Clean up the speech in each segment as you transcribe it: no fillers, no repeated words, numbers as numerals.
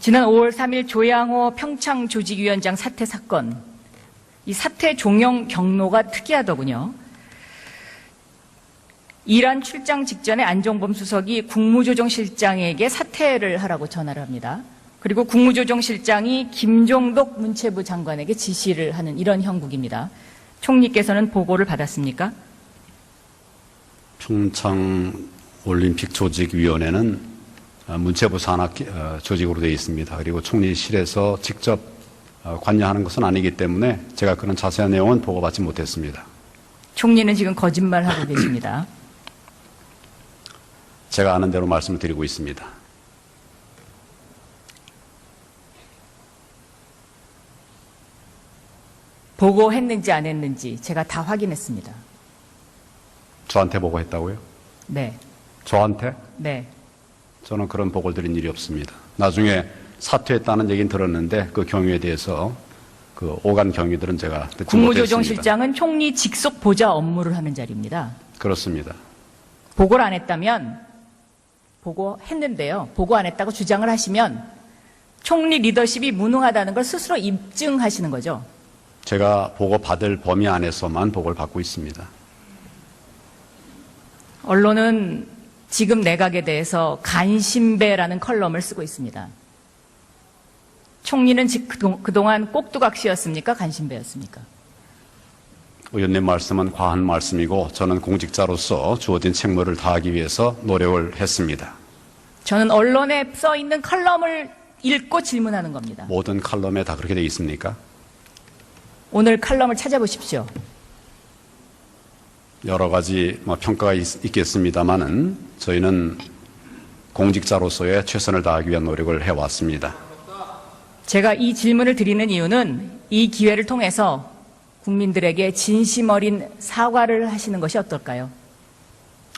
지난 5월 3일 조양호 평창조직위원장 사퇴 사건, 이 사퇴 종용 경로가 특이하더군요. 이란 출장 직전에 안종범 수석이 국무조정실장에게 사퇴를 하라고 전화를 합니다. 그리고 국무조정실장이 김종덕 문체부 장관에게 지시를 하는 이런 형국입니다. 총리께서는 보고를 받았습니까? 평창올림픽조직위원회는 문체부 산하 조직으로 되어 있습니다. 그리고 총리실에서 직접 관여하는 것은 아니기 때문에 제가 그런 자세한 내용은 보고받지 못했습니다. 총리는 지금 거짓말하고 계십니다. 제가 아는 대로 말씀을 드리고 있습니다. 보고했는지 안 했는지 제가 다 확인했습니다. 저한테 보고했다고요? 네. 저한테? 네. 저는 그런 보고를 드린 일이 없습니다. 나중에 사퇴했다는 얘기는 들었는데 그 경위에 대해서 그 오간 경위들은 제가 듣지 못했습니다. 국무조정실장은 총리 직속 보좌 업무를 하는 자리입니다. 그렇습니다. 보고를 안 했다면, 보고했는데요. 보고 안 했다고 주장을 하시면 총리 리더십이 무능하다는 걸 스스로 입증하시는 거죠. 제가 보고받을 범위 안에서만 보고를 받고 있습니다. 언론은 지금 내각에 대해서 간신배라는 컬럼을 쓰고 있습니다. 총리는 그동안 꼭두각시였습니까? 간신배였습니까? 의원님 말씀은 과한 말씀이고 저는 공직자로서 주어진 책무를 다하기 위해서 노력을 했습니다. 저는 언론에 써 있는 컬럼을 읽고 질문하는 겁니다. 모든 칼럼에 다 그렇게 되어 있습니까? 오늘 칼럼을 찾아보십시오. 여러 가지 평가가 있겠습니다만은 저희는 공직자로서의 최선을 다하기 위한 노력을 해왔습니다. 제가 이 질문을 드리는 이유는 이 기회를 통해서 국민들에게 진심 어린 사과를 하시는 것이 어떨까요?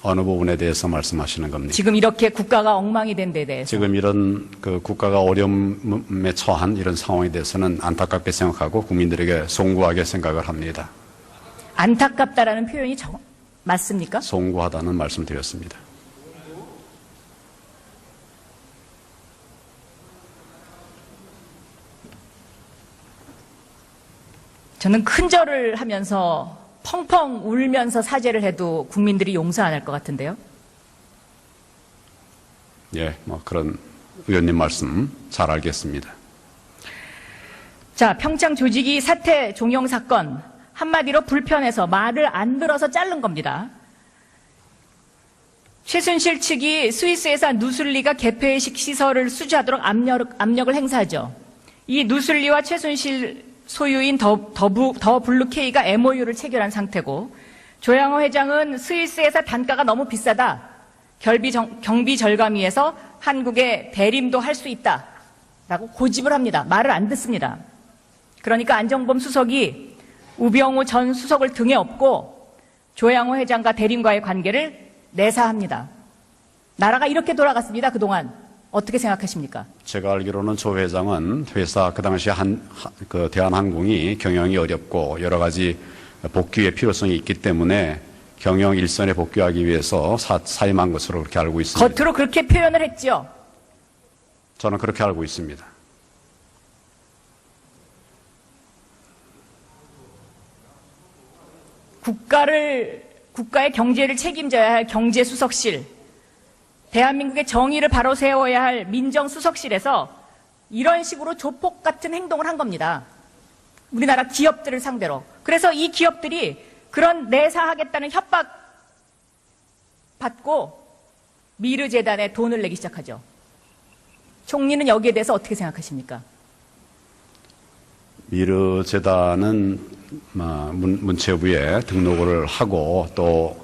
어느 부분에 대해서 말씀하시는 겁니까? 지금 이렇게 국가가 엉망이 된 데 대해서. 지금 이런 국가가 어려움에 처한 이런 상황에 대해서는 안타깝게 생각하고 국민들에게 송구하게 생각을 합니다. 안타깝다라는 표현이 맞습니까? 송구하다는 말씀을 드렸습니다. 저는 큰절을 하면서 펑펑 울면서 사죄를 해도 국민들이 용서 안 할 것 같은데요. 예, 그런 의원님 말씀 잘 알겠습니다. 자, 평창 조직위 사퇴 종용 사건, 한마디로 불편해서 말을 안 들어서 자른 겁니다. 최순실 측이 스위스에서 누슬리가 개폐식 시설을 수주하도록 압력을 행사하죠. 이 누슬리와 최순실 소유인 더 블루케이가 MOU를 체결한 상태고, 조양호 회장은 스위스에서 단가가 너무 비싸다, 경비 절감위에서 한국에 대림도 할 수 있다라고 고집을 합니다. 말을 안 듣습니다. 그러니까 안종범 수석이 우병우 전 수석을 등에 업고 조양호 회장과 대림과의 관계를 내사합니다. 나라가 이렇게 돌아갔습니다. 그동안. 어떻게 생각하십니까? 제가 알기로는 조 회장은 회사 그 당시에 대한항공이 경영이 어렵고 여러 가지 복귀의 필요성이 있기 때문에 경영 일선에 복귀하기 위해서 사임한 것으로 그렇게 알고 있습니다. 겉으로 그렇게 표현을 했죠. 저는 그렇게 알고 있습니다. 국가의 경제를 책임져야 할 경제수석실, 대한민국의 정의를 바로 세워야 할 민정수석실에서 이런 식으로 조폭 같은 행동을 한 겁니다. 우리나라 기업들을 상대로. 그래서 이 기업들이 그런 내사하겠다는 협박 받고 미르재단에 돈을 내기 시작하죠. 총리는 여기에 대해서 어떻게 생각하십니까? 미르재단은 문체부에 등록을 하고 또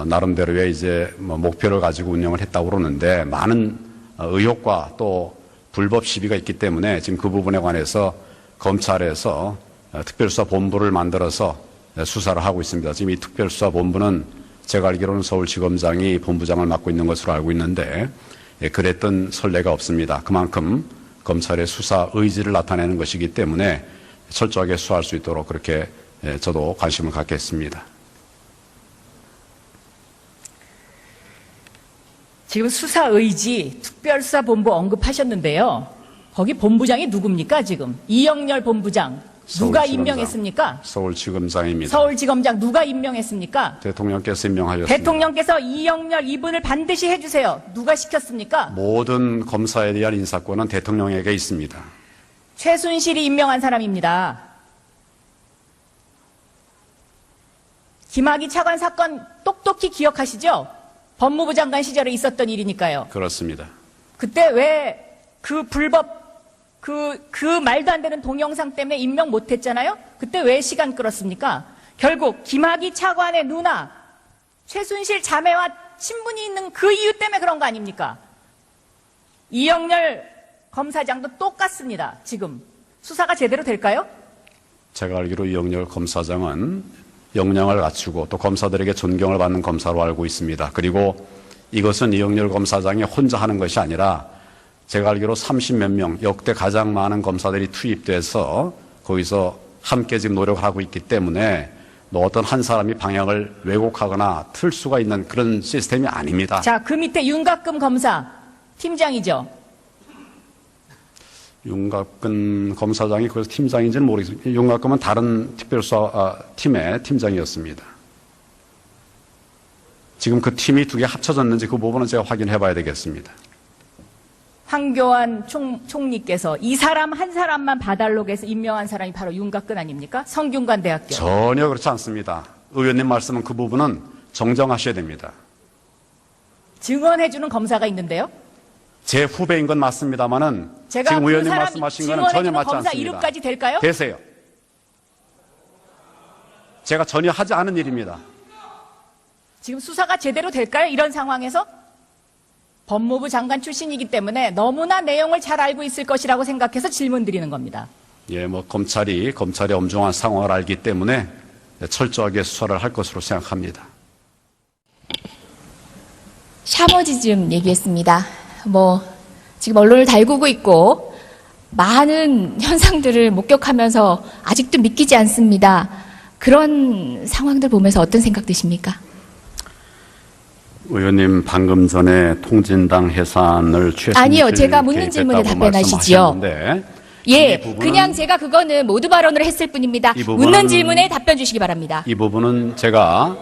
나름대로의 이제 목표를 가지고 운영을 했다고 그러는데 많은 의혹과 또 불법 시비가 있기 때문에 지금 그 부분에 관해서 검찰에서 특별수사본부를 만들어서 수사를 하고 있습니다. 지금 이 특별수사본부는 제가 알기로는 서울지검장이 본부장을 맡고 있는 것으로 알고 있는데 그랬던 선례가 없습니다. 그만큼 검찰의 수사 의지를 나타내는 것이기 때문에 철저하게 수사할 수 있도록 그렇게 저도 관심을 갖겠습니다. 지금 수사의지, 특별수사본부 언급하셨는데요. 거기 본부장이 누굽니까, 지금? 이영렬 본부장. 누가 서울지검장. 임명했습니까? 서울지검장입니다. 서울지검장 누가 임명했습니까? 대통령께서 임명하셨습니다. 대통령께서 이영렬 이분을 반드시 해주세요. 누가 시켰습니까? 모든 검사에 대한 인사권은 대통령에게 있습니다. 최순실이 임명한 사람입니다. 김학의 차관 사건 똑똑히 기억하시죠? 법무부 장관 시절에 있었던 일이니까요. 그렇습니다. 그때 왜 그 불법, 그 말도 안 되는 동영상 때문에 임명 못했잖아요? 그때 왜 시간 끌었습니까? 결국 김학의 차관의 누나, 최순실 자매와 친분이 있는 그 이유 때문에 그런 거 아닙니까? 이영렬 검사장도 똑같습니다. 지금 수사가 제대로 될까요? 제가 알기로 이영렬 검사장은 역량을 갖추고 또 검사들에게 존경을 받는 검사로 알고 있습니다. 그리고 이것은 이영렬 검사장이 혼자 하는 것이 아니라 제가 알기로 30몇 명, 역대 가장 많은 검사들이 투입돼서 거기서 함께 지금 노력하고 있기 때문에 어떤 한 사람이 방향을 왜곡하거나 틀 수가 있는 그런 시스템이 아닙니다. 자, 그 밑에 윤갑금 검사 팀장이죠. 윤갑근 검사장이 그래서 팀장인지는 모르겠습니다. 윤갑근은 다른 특별수사 팀의 팀장이었습니다. 지금 그 팀이 두 개 합쳐졌는지 그 부분은 제가 확인해 봐야 되겠습니다. 황교안 총리께서 이 사람 한 사람만 봐달록에서 임명한 사람이 바로 윤갑근 아닙니까? 성균관 대학교. 전혀 그렇지 않습니다. 의원님 말씀은 그 부분은 정정하셔야 됩니다. 증언해주는 검사가 있는데요. 제 후배인 건 맞습니다만은 제가 지금 그 의원님 사람 말씀하신 거는 전혀 증언해주는 맞지 검사 않습니다. 이름까지 될까요? 되세요. 제가 전혀 하지 않은 일입니다. 지금 수사가 제대로 될까요? 이런 상황에서? 법무부 장관 출신이기 때문에 너무나 내용을 잘 알고 있을 것이라고 생각해서 질문 드리는 겁니다. 예, 검찰이 엄중한 상황을 알기 때문에 철저하게 수사를 할 것으로 생각합니다. 샤머지즘 얘기했습니다. 지금 언론을 달구고 있고 많은 현상들을 목격하면서 아직도 믿기지 않습니다. 그런 상황들 보면서 어떤 생각 드십니까? 의원님 방금 전에 통진당 해산을 최순실 아니요, 제가 묻는 질문에 답변하시지요. 예, 그냥 제가 그거는 모두 발언을 했을 뿐입니다. 묻는 질문에 답변 주시기 바랍니다. 이 부분은 제가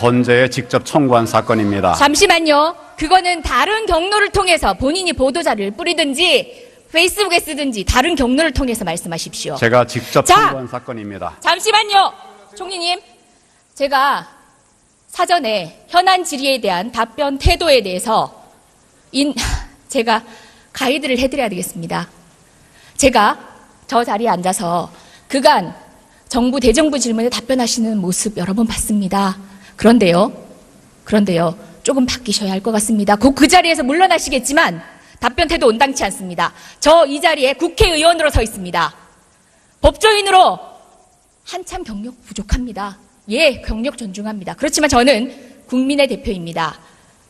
헌재에 직접 청구한 사건입니다. 잠시만요. 그거는 다른 경로를 통해서 본인이 보도자를 뿌리든지 페이스북에 쓰든지 다른 경로를 통해서 말씀하십시오. 제가 직접 청구한 사건입니다. 잠시만요. 총리님, 제가 사전에 현안 질의에 대한 답변 태도에 대해서 제가 가이드를 해드려야 되겠습니다. 제가 저 자리에 앉아서 그간 정부 대정부 질문에 답변하시는 모습 여러 번 봤습니다. 그런데요, 조금 바뀌셔야 할 것 같습니다. 곧 그 자리에서 물러나시겠지만 답변 태도 온당치 않습니다. 저 이 자리에 국회의원으로 서 있습니다. 법조인으로 한참 경력 부족합니다. 예, 경력 존중합니다. 그렇지만 저는 국민의 대표입니다.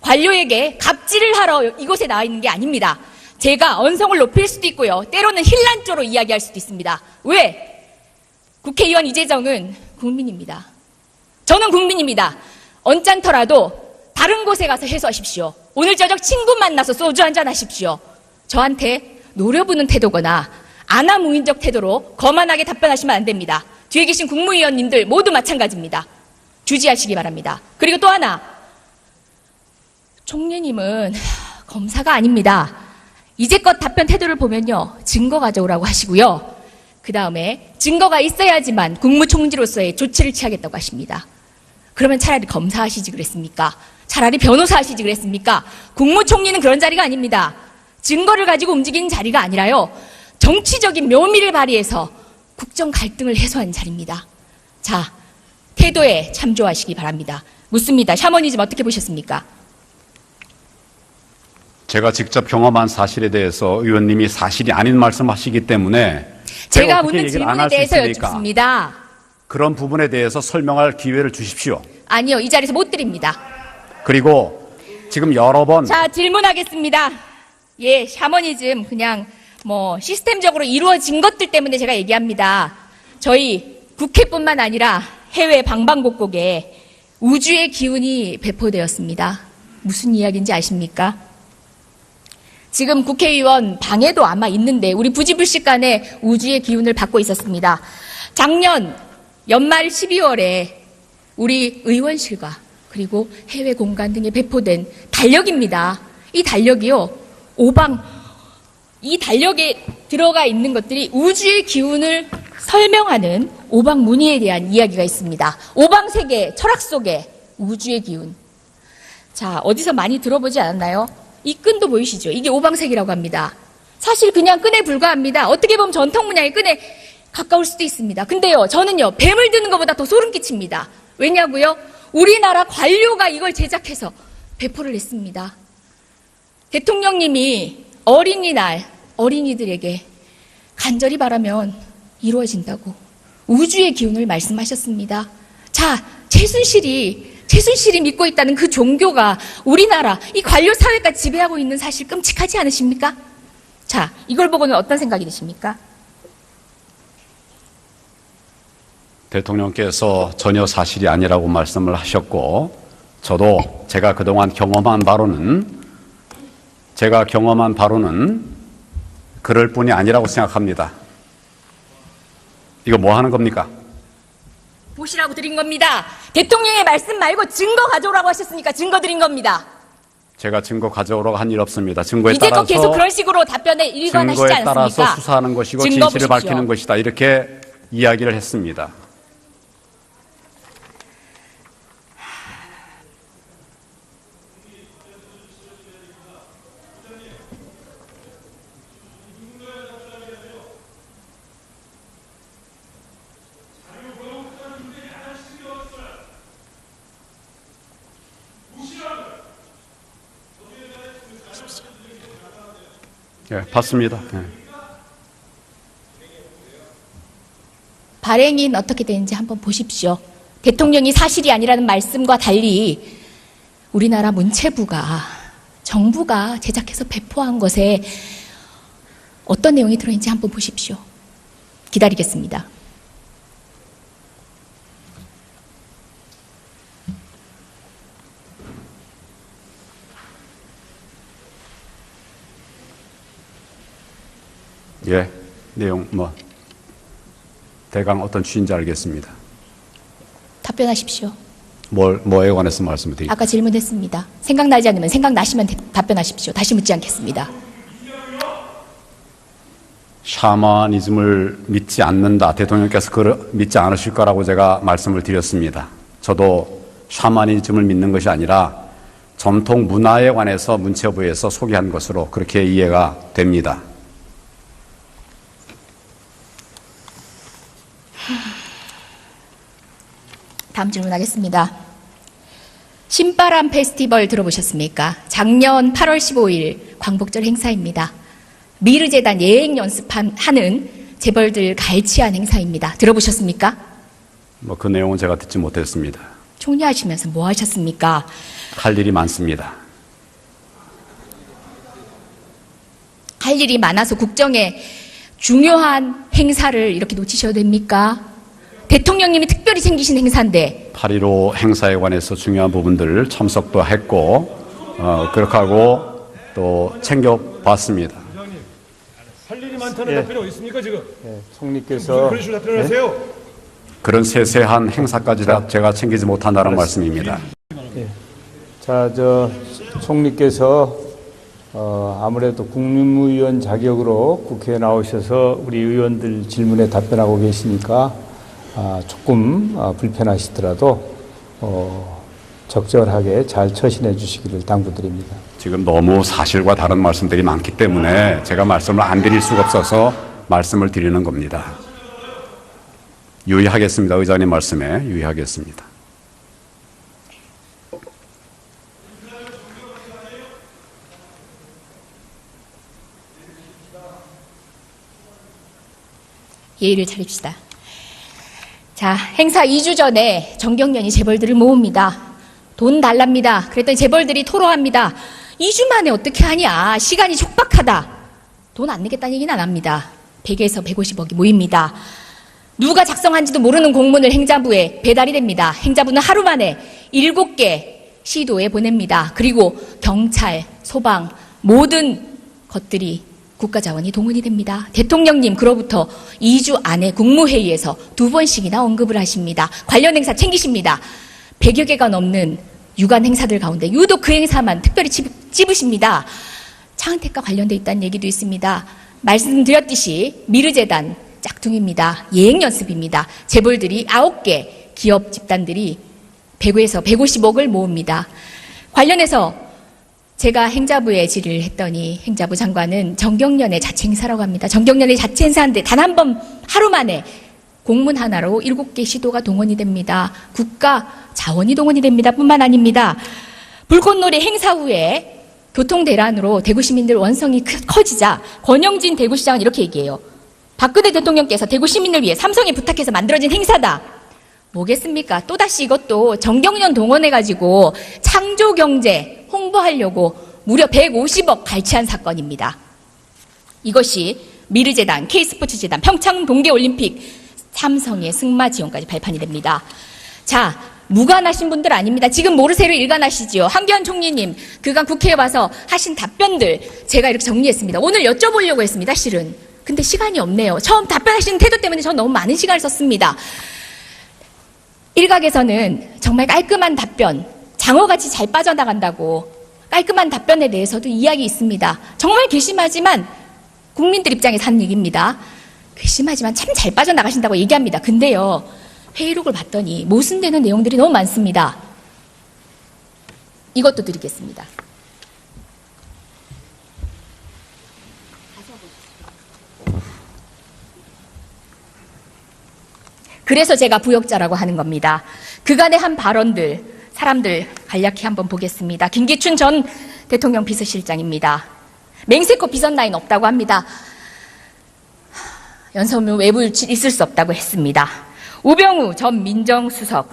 관료에게 갑질을 하러 이곳에 나와 있는 게 아닙니다. 제가 언성을 높일 수도 있고요. 때로는 힐난조로 이야기할 수도 있습니다. 왜? 국회의원 이재정은 국민입니다. 저는 국민입니다. 언짢더라도 다른 곳에 가서 해소하십시오. 오늘 저녁 친구 만나서 소주 한잔 하십시오. 저한테 노려보는 태도거나 아나무인적 태도로 거만하게 답변하시면 안 됩니다. 뒤에 계신 국무위원님들 모두 마찬가지입니다. 주지하시기 바랍니다. 그리고 또 하나, 총리님은 검사가 아닙니다. 이제껏 답변 태도를 보면요, 증거 가져오라고 하시고요. 그 다음에 증거가 있어야지만 국무총리로서의 조치를 취하겠다고 하십니다. 그러면 차라리 검사하시지 그랬습니까? 차라리 변호사 하시지 그랬습니까? 국무총리는 그런 자리가 아닙니다. 증거를 가지고 움직이는 자리가 아니라요, 정치적인 묘미를 발휘해서 국정 갈등을 해소하는 자리입니다. 자, 태도에 참조하시기 바랍니다. 묻습니다. 샤머니즘 어떻게 보셨습니까? 제가 직접 경험한 사실에 대해서 의원님이 사실이 아닌 말씀하시기 때문에 제가 묻는 질문에 대해서 여쭙습니다. 그런 부분에 대해서 설명할 기회를 주십시오. 아니요, 이 자리에서 못 드립니다. 그리고 지금 여러 번 자, 질문하겠습니다. 예, 샤머니즘 그냥 시스템적으로 이루어진 것들 때문에 제가 얘기합니다. 저희 국회뿐만 아니라 해외 방방곡곡에 우주의 기운이 배포되었습니다. 무슨 이야기인지 아십니까? 지금 국회의원 방에도 아마 있는데 우리 부지불식간에 우주의 기운을 받고 있었습니다. 작년 연말 12월에 우리 의원실과 그리고 해외 공간 등에 배포된 달력입니다. 이 달력이요, 이 달력에 들어가 있는 것들이 우주의 기운을 설명하는 오방무늬에 대한 이야기가 있습니다. 오방세계 철학 속에 우주의 기운. 자, 어디서 많이 들어보지 않았나요? 이 끈도 보이시죠? 이게 오방색이라고 합니다. 사실 그냥 끈에 불과합니다. 어떻게 보면 전통 문양의 끈에 가까울 수도 있습니다. 근데요, 저는요, 뱀을 드는 것보다 더 소름 끼칩니다. 왜냐고요? 우리나라 관료가 이걸 제작해서 배포를 했습니다. 대통령님이 어린이날 어린이들에게 간절히 바라면 이루어진다고 우주의 기운을 말씀하셨습니다. 자, 최순실이 믿고 있다는 그 종교가 우리나라 이 관료 사회까지 지배하고 있는 사실 끔찍하지 않으십니까? 자, 이걸 보고는 어떤 생각이 드십니까? 대통령께서 전혀 사실이 아니라고 말씀을 하셨고, 저도 제가 그동안 경험한 바로는 그럴 뿐이 아니라고 생각합니다. 이거 뭐 하는 겁니까? 보시라고 드린 겁니다. 대통령의 말씀 말고 증거 가져오라고 하셨으니까 증거 드린 겁니다. 제가 증거 가져오라고 한 일 없습니다. 증거에 이제껏 따라서 계속 그런 식으로 답변에 일관하시지 증거에 않습니까? 따라서 수사하는 것이고 증거 진실을 보십시오. 밝히는 것이다. 이렇게 이야기를 했습니다. 예, 봤습니다. 예. 발행인 어떻게 되는지 한번 보십시오. 대통령이 사실이 아니라는 말씀과 달리 우리나라 문체부가 정부가 제작해서 배포한 것에 어떤 내용이 들어있는지 한번 보십시오. 기다리겠습니다. 예, 내용 대강 어떤 취지인지 알겠습니다. 답변하십시오. 뭐에 관해서 말씀드릴까요? 아까 질문했습니다. 생각나지 않으면 생각나시면 답변하십시오. 다시 묻지 않겠습니다. 샤머니즘을 믿지 않는다. 대통령께서 그걸 믿지 않으실 거라고 제가 말씀을 드렸습니다. 저도 샤머니즘을 믿는 것이 아니라 전통 문화에 관해서 문체부에서 소개한 것으로 그렇게 이해가 됩니다. 다음 질문하겠습니다. 신바람 페스티벌 들어보셨습니까? 작년 8월 15일 광복절 행사입니다. 미르재단 예행 연습하는 재벌들 갈취한 행사입니다. 들어보셨습니까? 그 내용은 제가 듣지 못했습니다. 총리하시면서 뭐 하셨습니까? 할 일이 많습니다. 할 일이 많아서 국정에 중요한 행사를 이렇게 놓치셔도 됩니까? 대통령님이 특별히 챙기신 행사인데 8.15 행사에 관해서 중요한 부분들을 참석도 했고 그렇게 하고 또 챙겨봤습니다. 할 일이 많다는 답변이 어디 있습니까 지금? 총리께서 그런 식으로 답변을 하세요. 그런 세세한 행사까지 다 제가 챙기지 못한다는 말씀입니다. 총리께서 아무래도 국무위원 자격으로 국회에 나오셔서 우리 의원들 질문에 답변하고 계시니까 조금 불편하시더라도 적절하게 잘 처신해 주시기를 당부드립니다. 지금 너무 사실과 다른 말씀들이 많기 때문에 제가 말씀을 안 드릴 수가 없어서 말씀을 드리는 겁니다. 유의하겠습니다. 의장님 말씀에 유의하겠습니다. 예의를 차립시다. 자, 행사 2주 전에 정경련이 재벌들을 모읍니다. 돈 달랍니다. 그랬더니 재벌들이 토로합니다. 2주 만에 어떻게 하냐. 시간이 촉박하다. 돈 안 내겠다는 얘기는 안 합니다. 100에서 150억이 모입니다. 누가 작성한지도 모르는 공문을 행자부에 배달이 됩니다. 행자부는 하루 만에 7개 시도에 보냅니다. 그리고 경찰, 소방, 모든 것들이 국가자원이 동원이 됩니다. 대통령님 그로부터 2주 안에 국무회의에서 2번씩이나 언급을 하십니다. 관련 행사 챙기십니다. 100여 개가 넘는 유관 행사들 가운데 유독 그 행사만 특별히 찝으십니다. 차은택과 관련돼 있다는 얘기도 있습니다. 말씀드렸듯이 미르재단 짝퉁입니다. 예행연습입니다. 재벌들이 9개 기업 집단들이 100에서 150억을 모읍니다. 관련해서 제가 행자부에 질의를 했더니 행자부 장관은 정경련의 자체 행사라고 합니다. 정경련의 자체 행사인데 단 한 번 하루 만에 공문 하나로 7개 시도가 동원이 됩니다. 국가 자원이 동원이 됩니다. 뿐만 아닙니다. 불꽃놀이 행사 후에 교통대란으로 대구 시민들 원성이 커지자 권영진 대구시장은 이렇게 얘기해요. 박근혜 대통령께서 대구 시민을 위해 삼성에 부탁해서 만들어진 행사다. 뭐겠습니까? 또다시 이것도 정경련 동원해가지고 창조경제 홍보하려고 무려 150억 갈취한 사건입니다. 이것이 미르재단, K스포츠재단, 평창 동계올림픽, 삼성의 승마 지원까지 발판이 됩니다. 자, 무관하신 분들 아닙니다. 지금 모르쇠로 일관하시지요. 황교안 총리님 그간 국회에 와서 하신 답변들 제가 이렇게 정리했습니다. 오늘 여쭤보려고 했습니다. 실은. 근데 시간이 없네요. 처음 답변하시는 태도 때문에 전 너무 많은 시간을 썼습니다. 일각에서는 정말 깔끔한 답변, 장어같이 잘 빠져나간다고 깔끔한 답변에 대해서도 이야기 있습니다. 정말 괘씸하지만 국민들 입장에서 하는 얘기입니다. 괘씸하지만 참 잘 빠져나가신다고 얘기합니다. 근데요, 회의록을 봤더니 모순되는 내용들이 너무 많습니다. 이것도 드리겠습니다. 그래서 제가 부역자라고 하는 겁니다. 그간의 한 발언들, 사람들 간략히 한번 보겠습니다. 김기춘 전 대통령 비서실장입니다. 맹세코 비선 라인 없다고 합니다. 연설문 외부 유출 있을 수 없다고 했습니다. 우병우 전 민정수석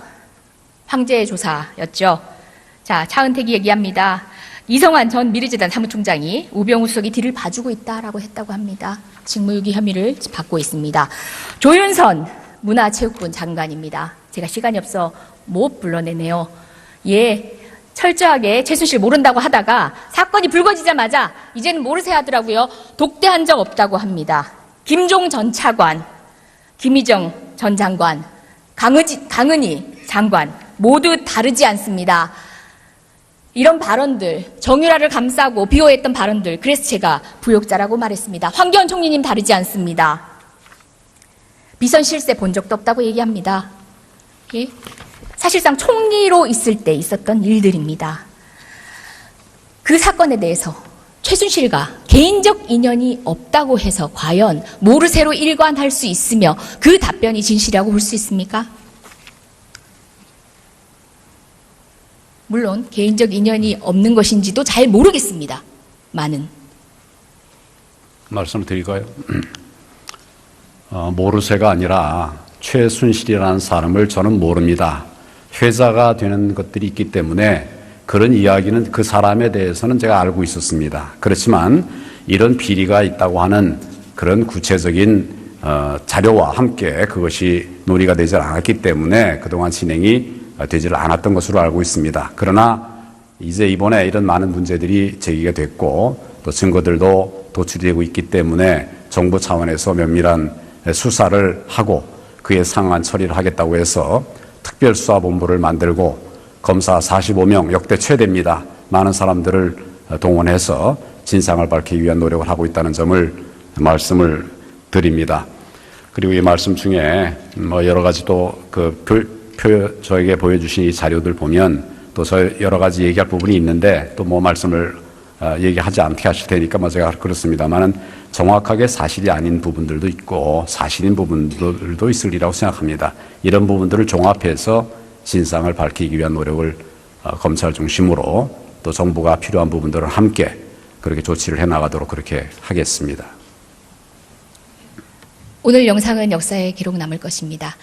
황제 조사였죠. 자, 차은택이 얘기합니다. 이성환 전 미르재단 사무총장이 우병우 수석이 뒤를 봐주고 있다라고 했다고 합니다. 직무유기 혐의를 받고 있습니다. 조윤선 문화체육부 장관입니다. 제가 시간이 없어 못 불러내네요. 예, 철저하게 최순실 모른다고 하다가 사건이 불거지자마자 이제는 모르세 하더라고요. 독대한 적 없다고 합니다. 김종 전 차관, 김희정 전 장관, 강은희 장관 모두 다르지 않습니다. 이런 발언들, 정유라를 감싸고 비호했던 발언들, 그래서 제가 부역자라고 말했습니다. 황교안 총리님 다르지 않습니다. 비선 실세 본 적도 없다고 얘기합니다. 예? 사실상 총리로 있을 때 있었던 일들입니다. 그 사건에 대해서 최순실과 개인적 인연이 없다고 해서 과연 모르쇠로 일관할 수 있으며 그 답변이 진실이라고 볼 수 있습니까? 물론 개인적 인연이 없는 것인지도 잘 모르겠습니다. 말씀을 드릴까요? 모르쇠가 아니라 최순실이라는 사람을 저는 모릅니다. 회자가 되는 것들이 있기 때문에 그런 이야기는 그 사람에 대해서는 제가 알고 있었습니다. 그렇지만 이런 비리가 있다고 하는 그런 구체적인 자료와 함께 그것이 논의가 되지 않았기 때문에 그동안 진행이 되지 않았던 것으로 알고 있습니다. 그러나 이제 이번에 이런 많은 문제들이 제기가 됐고 또 증거들도 도출되고 있기 때문에 정부 차원에서 면밀한 수사를 하고 그에 상한 처리를 하겠다고 해서 특별수사본부를 만들고 검사 45명 역대 최대입니다. 많은 사람들을 동원해서 진상을 밝히기 위한 노력을 하고 있다는 점을 말씀을 드립니다. 그리고 이 말씀 중에 여러 가지 또 저에게 보여주신 이 자료들 보면 또 여러 가지 얘기할 부분이 있는데 또 말씀을 얘기하지 않게 하실 테니까 제가 그렇습니다만은 정확하게 사실이 아닌 부분들도 있고 사실인 부분들도 있을 리라고 생각합니다. 이런 부분들을 종합해서 진상을 밝히기 위한 노력을 검찰 중심으로 또 정부가 필요한 부분들을 함께 그렇게 조치를 해나가도록 그렇게 하겠습니다. 오늘 영상은 역사에 기록 남을 것입니다.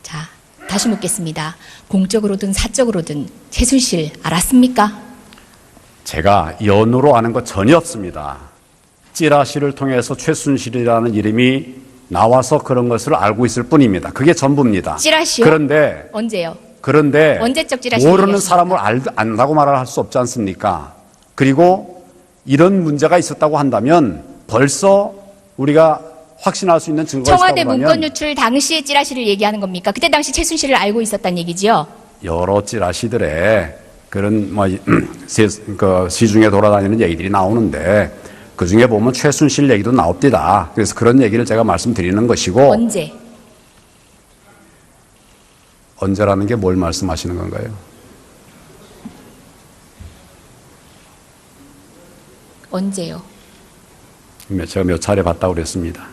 자, 다시 묻겠습니다. 공적으로든 사적으로든 최순실 알았습니까? 제가 연으로 아는 것 전혀 없습니다. 찌라시를 통해서 최순실이라는 이름이 나와서 그런 것을 알고 있을 뿐입니다. 그게 전부입니다. 찌라시요? 그런데 언제요? 그런데 언제적 찌라시 모르는 얘기하십니까? 사람을 안다고 말을 할 수 없지 않습니까? 그리고 이런 문제가 있었다고 한다면 벌써 우리가 확신할 수 있는 증거가 청와대 있다고 문건 하면 유출 당시의 찌라시를 얘기하는 겁니까? 그때 당시 최순실을 알고 있었다는 얘기지요? 여러 찌라시들의 그런 시중에 돌아다니는 얘기들이 나오는데 그중에 보면 최순실 얘기도 나옵니다. 그래서 그런 얘기를 제가 말씀드리는 것이고 언제? 언제라는 게 뭘 말씀하시는 건가요? 언제요? 제가 몇 차례 봤다고 그랬습니다.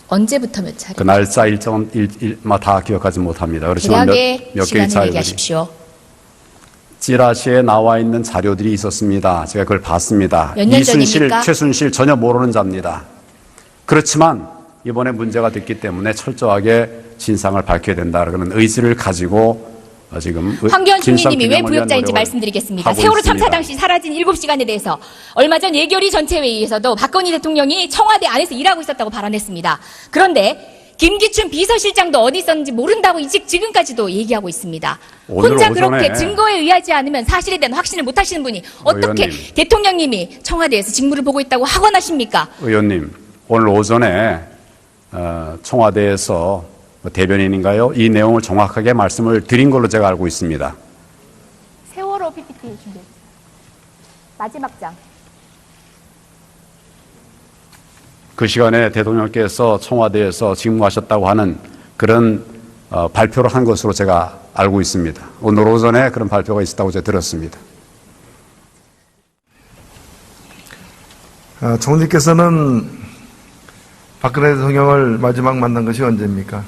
언제부터 몇 차례? 그 날짜 일정은 다 기억하지 못합니다. 그렇지만 대략의 몇 개의 시간을 차례들이 얘기하십시오. 찌라시에 나와 있는 자료들이 있었습니다. 제가 그걸 봤습니다. 몇년 이순실, 전입니까? 최순실 전혀 모르는 자입니다. 그렇지만 이번에 문제가 됐기 때문에 철저하게 진상을 밝혀야 된다. 그런 의지를 가지고 지금 황교안 총리님이 왜 진상규명을 부역자인지 위한 말씀드리겠습니다. 하고 세월호 참사 있습니다. 당시 사라진 7시간에 대해서 얼마 전 예결위 전체회의에서도 박건희 대통령이 청와대 안에서 일하고 있었다고 발언했습니다. 그런데 김기춘 비서실장도 어디 있었는지 모른다고 지금까지도 얘기하고 있습니다. 오늘 혼자 오전에 그렇게 증거에 의하지 않으면 사실에 대한 확신을 못 하시는 분이 어떻게 의원님. 대통령님이 청와대에서 직무를 보고 있다고 하곤 하십니까? 의원님, 오늘 오전에 청와대에서 대변인인가요? 이 내용을 정확하게 말씀을 드린 걸로 제가 알고 있습니다. 세월호 PPT 준비했습니다. 마지막 장. 그 시간에 대통령께서 청와대에서 직무하셨다고 하는 그런 발표를 한 것으로 제가 알고 있습니다. 오늘 오전에 그런 발표가 있었다고 제가 들었습니다. 총리께서는 박근혜 대통령을 마지막 만난 것이 언제입니까?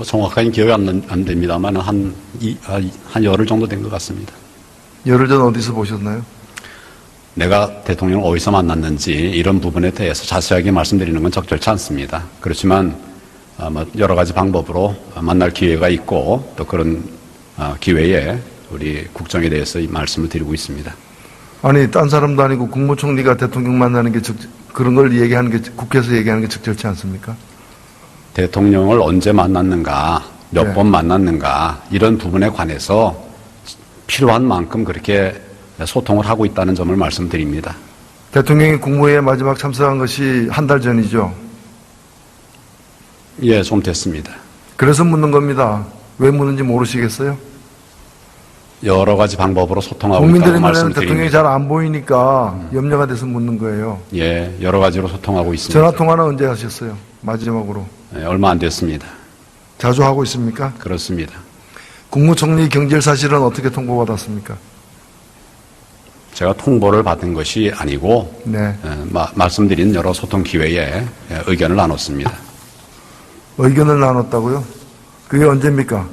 정확하게 기억이 안 됩니다만 한 열흘 정도 된 것 같습니다. 열흘 전 어디서 보셨나요? 내가 대통령을 어디서 만났는지 이런 부분에 대해서 자세하게 말씀드리는 건 적절치 않습니다. 그렇지만 여러 가지 방법으로 만날 기회가 있고 또 그런 기회에 우리 국정에 대해서 이 말씀을 드리고 있습니다. 아니, 딴 사람도 아니고 국무총리가 대통령 만나는 게 그런 걸 얘기하는 게 국회에서 얘기하는 게 적절치 않습니까? 대통령을 언제 만났는가, 몇 네. 번 만났는가 이런 부분에 관해서 필요한 만큼 그렇게 소통을 하고 있다는 점을 말씀드립니다. 대통령이 국무회의에 마지막 참석한 것이 한 달 전이죠. 예, 좀 됐습니다. 그래서 묻는 겁니다. 왜 묻는지 모르시겠어요? 여러 가지 방법으로 소통하고 국민들의 있다고 눈에는 대통령이 말씀드립니다. 잘 안 보이니까 염려가 돼서 묻는 거예요. 예, 여러 가지로 소통하고 있습니다. 전화통화는 언제 하셨어요? 마지막으로. 예, 얼마 안 됐습니다. 자주 하고 있습니까? 그렇습니다. 국무총리 경질 사실은 어떻게 통보받았습니까? 제가 통보를 받은 것이 아니고 네. 말씀드린 여러 소통 기회에 의견을 나눴습니다. 의견을 나눴다고요? 그게 언제입니까?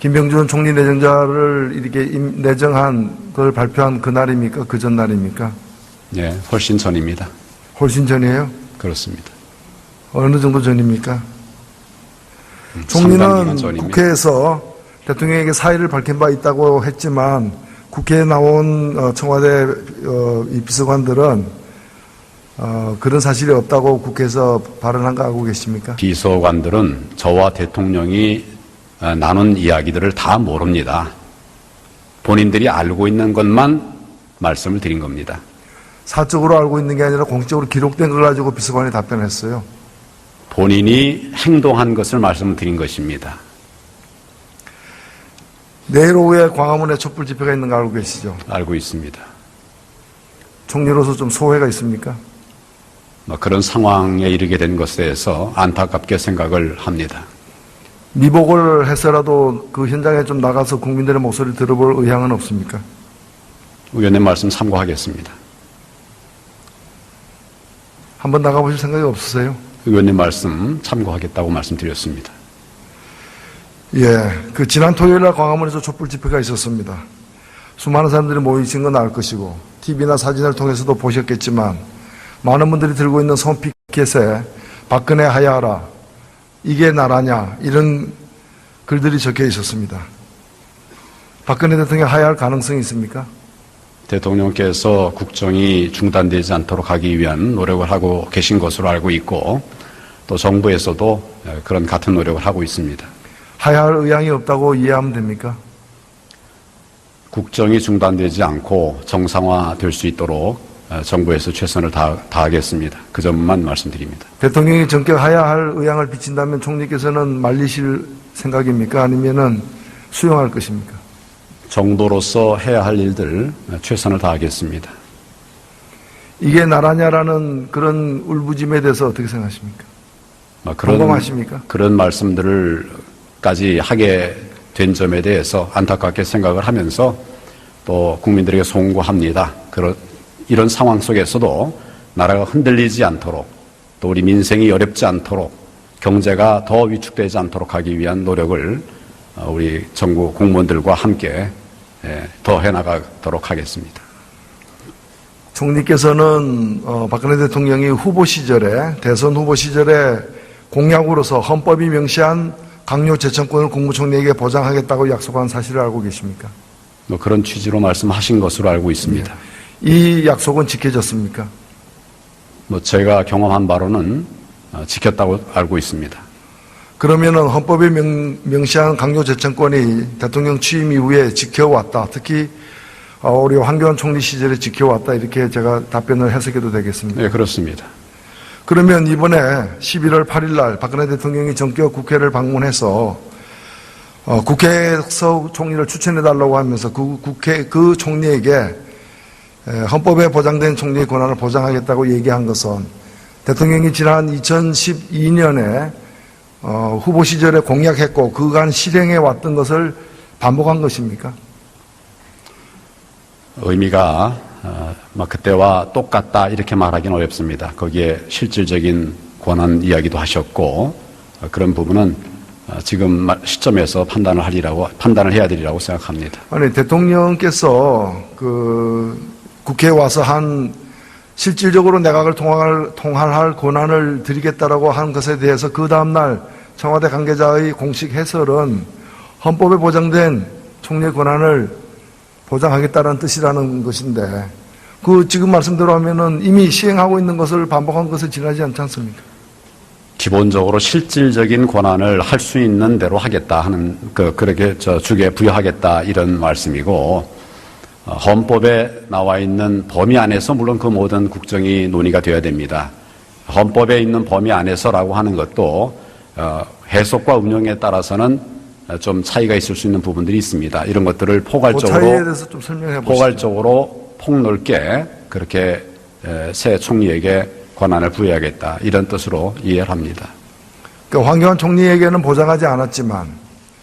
김병준 총리 내정자를 이렇게 내정한 걸 발표한 그날입니까? 그 전날입니까? 예, 훨씬 전입니다. 훨씬 전이에요? 그렇습니다. 어느 정도 전입니까? 상당 총리는 기간 전입니다. 국회에서 대통령에게 사의를 밝힌 바 있다고 했지만 국회에 나온 청와대 이 비서관들은 그런 사실이 없다고 국회에서 발언한 거 알고 계십니까? 비서관들은 저와 대통령이 나눈 이야기들을 다 모릅니다. 본인들이 알고 있는 것만 말씀을 드린 겁니다. 사적으로 알고 있는 게 아니라 공적으로 기록된 걸 가지고 비서관이 답변했어요. 본인이 행동한 것을 말씀드린 것입니다. 내일 오후에 광화문에 촛불 집회가 있는 거 알고 계시죠? 알고 있습니다. 총리로서 좀 소회가 있습니까? 그런 상황에 이르게 된 것에 대해서 안타깝게 생각을 합니다. 미복을 해서라도 그 현장에 좀 나가서 국민들의 목소리를 들어볼 의향은 없습니까? 의원님 말씀 참고하겠습니다. 한번 나가보실 생각이 없으세요? 의원님 말씀 참고하겠다고 말씀드렸습니다. 예, 그 지난 토요일 날 광화문에서 촛불 집회가 있었습니다. 수많은 사람들이 모이신 건 알 것이고 TV나 사진을 통해서도 보셨겠지만 많은 분들이 들고 있는 손피켓에 박근혜 하야하라, 이게 나라냐, 이런 글들이 적혀 있었습니다. 박근혜 대통령 하야할 가능성이 있습니까? 대통령께서 국정이 중단되지 않도록 하기 위한 노력을 하고 계신 것으로 알고 있고 또 정부에서도 그런 같은 노력을 하고 있습니다. 하야할 의향이 없다고 이해하면 됩니까? 국정이 중단되지 않고 정상화될 수 있도록 정부에서 최선을 다하겠습니다. 그 점만 말씀드립니다. 대통령이 전격해야 할 의향을 비친다면 총리께서는 말리실 생각입니까? 아니면은 수용할 것입니까? 정도로서 해야 할 일들 최선을 다하겠습니다. 이게 나라냐라는 그런 울부짐에 대해서 어떻게 생각하십니까? 공감하십니까? 그런 말씀들을까지 하게 된 점에 대해서 안타깝게 생각을 하면서 또 국민들에게 송구합니다. 이런 상황 속에서도 나라가 흔들리지 않도록 또 우리 민생이 어렵지 않도록 경제가 더 위축되지 않도록 하기 위한 노력을 우리 정부 공무원들과 함께 더 해나가도록 하겠습니다. 총리께서는 박근혜 대통령이 후보 시절에 대선 후보 시절에 공약으로서 헌법이 명시한 강요 재청권을 국무총리에게 보장하겠다고 약속한 사실을 알고 계십니까? 그런 취지로 말씀하신 것으로 알고 있습니다. 이 약속은 지켜졌습니까? 제가 경험한 바로는 지켰다고 알고 있습니다. 그러면은 헌법에 명시한 강요 재청권이 대통령 취임 이후에 지켜왔다. 특히 우리 황교안 총리 시절에 지켜왔다. 이렇게 제가 답변을 해석해도 되겠습니다. 네, 그렇습니다. 그러면 이번에 11월 8일 날 박근혜 대통령이 전격 국회를 방문해서 국회에서 총리를 추천해달라고 하면서 그 총리에게 헌법에 보장된 총리의 권한을 보장하겠다고 얘기한 것은 대통령이 지난 2012년에 후보 시절에 공약했고 그간 실행해 왔던 것을 반복한 것입니까? 의미가 그때와 똑같다 이렇게 말하기는 어렵습니다. 거기에 실질적인 권한 이야기도 하셨고 그런 부분은 지금 시점에서 판단을 해야 되리라고 생각합니다. 아니 대통령께서 국회에 와서 실질적으로 내각을 통할할 권한을 드리겠다라고 한 것에 대해서 그 다음날 청와대 관계자의 공식 해설은 헌법에 보장된 총리의 권한을 보장하겠다는 뜻이라는 것인데 지금 말씀대로 하면은 이미 시행하고 있는 것을 반복한 것에 지나지 않지 않습니까? 기본적으로 실질적인 권한을 할 수 있는 대로 하겠다 하는 그렇게 주게 부여하겠다 이런 말씀이고 헌법에 나와 있는 범위 안에서 물론 그 모든 국정이 논의가 되어야 됩니다. 헌법에 있는 범위 안에서라고 하는 것도 해석과 운용에 따라서는 좀 차이가 있을 수 있는 부분들이 있습니다. 이런 것들을 그 차이에 대해서 좀 설명해 보시죠. 포괄적으로 폭넓게 그렇게 새 총리에게 권한을 부여하겠다 이런 뜻으로 이해를 합니다. 그러니까 황교안 총리에게는 보장하지 않았지만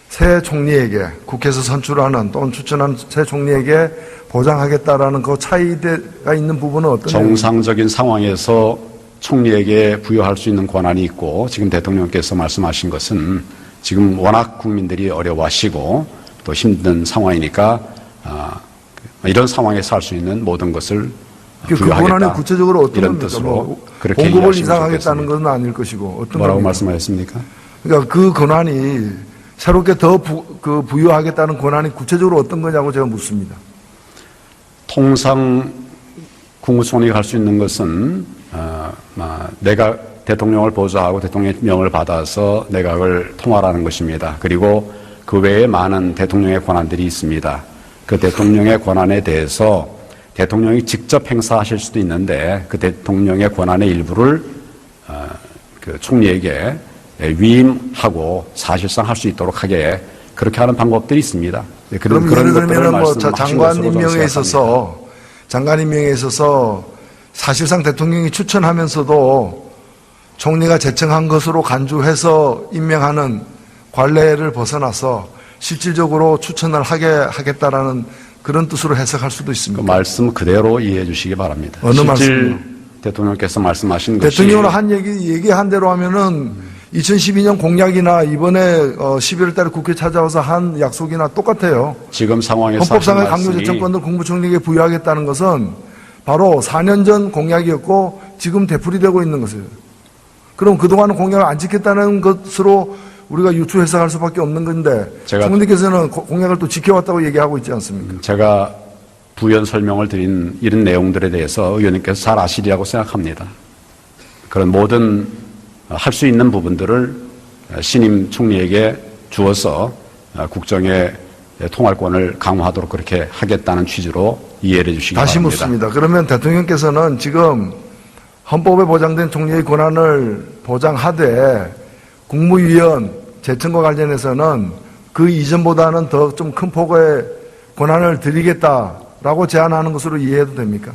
새 총리에게 국회에서 선출하는 또는 추천한 새 총리에게 보장하겠다라는 그 차이가 있는 부분은 어떤 정상적인 상황에서 총리에게 부여할 수 있는 권한이 있고 지금 대통령께서 말씀하신 것은 지금 워낙 국민들이 어려워하시고 또 힘든 상황이니까 이런 상황에서 할 수 있는 모든 것을 그 권한이 구체적으로 어떤 이런 겁니까? 뜻으로 그렇게 공급을 이해하시면 이상하겠다는 좋겠습니다. 것은 아닐 것이고 어떤 뭐라고 겁니까? 말씀하셨습니까? 그러니까 그 권한이 새롭게 더 부여하겠다는 권한이 구체적으로 어떤 거냐고 제가 묻습니다. 통상 국무총리가 할 수 있는 것은 내가 대통령을 보좌하고 대통령의 명을 받아서 내각을 통할하는 것입니다. 그리고 그 외에 많은 대통령의 권한들이 있습니다. 그 대통령의 권한에 대해서 대통령이 직접 행사하실 수도 있는데 그 대통령의 권한의 일부를 그 총리에게 위임하고 사실상 할 수 있도록 하게 그렇게 하는 방법들이 있습니다. 그럼 예를 들면 장관 임명에 있어서 사실상 대통령이 추천하면서도 총리가 제청한 것으로 간주해서 임명하는 관례를 벗어나서 실질적으로 추천을 하겠다라는 그런 뜻으로 해석할 수도 있습니다. 그 말씀 그대로 이해해 주시기 바랍니다. 어느 말씀이요? 대통령께서 말씀하신 것이 대통령으로 얘기한 대로 하면은 2012년 공약이나 이번에 11월 달에 국회 찾아와서 한 약속이나 똑같아요. 지금 상황에서 헌법상의 강요 재청권을 국무총리에게 부여하겠다는 것은 바로 4년 전 공약이었고 지금 되풀이되고 있는 것이에요. 그럼 그동안 공약을 안 지켰다는 것으로 우리가 유추 해석할 수밖에 없는 건데 총리께서는 공약을 또 지켜왔다고 얘기하고 있지 않습니까? 제가 부연 설명을 드린 이런 내용들에 대해서 의원님께서 잘 아시리라고 생각합니다. 그런 모든 할 수 있는 부분들을 신임 총리에게 주어서 국정에 통할권을 강화하도록 그렇게 하겠다는 취지로 이해를 해 주시기 다시 바랍니다. 묻습니다. 그러면 대통령께서는 지금 헌법에 보장된 총리의 권한을 보장하되 국무위원 제청과 관련해서는 그 이전보다는 더 좀 큰 폭의 권한을 드리겠다라고 제안하는 것으로 이해해도 됩니까?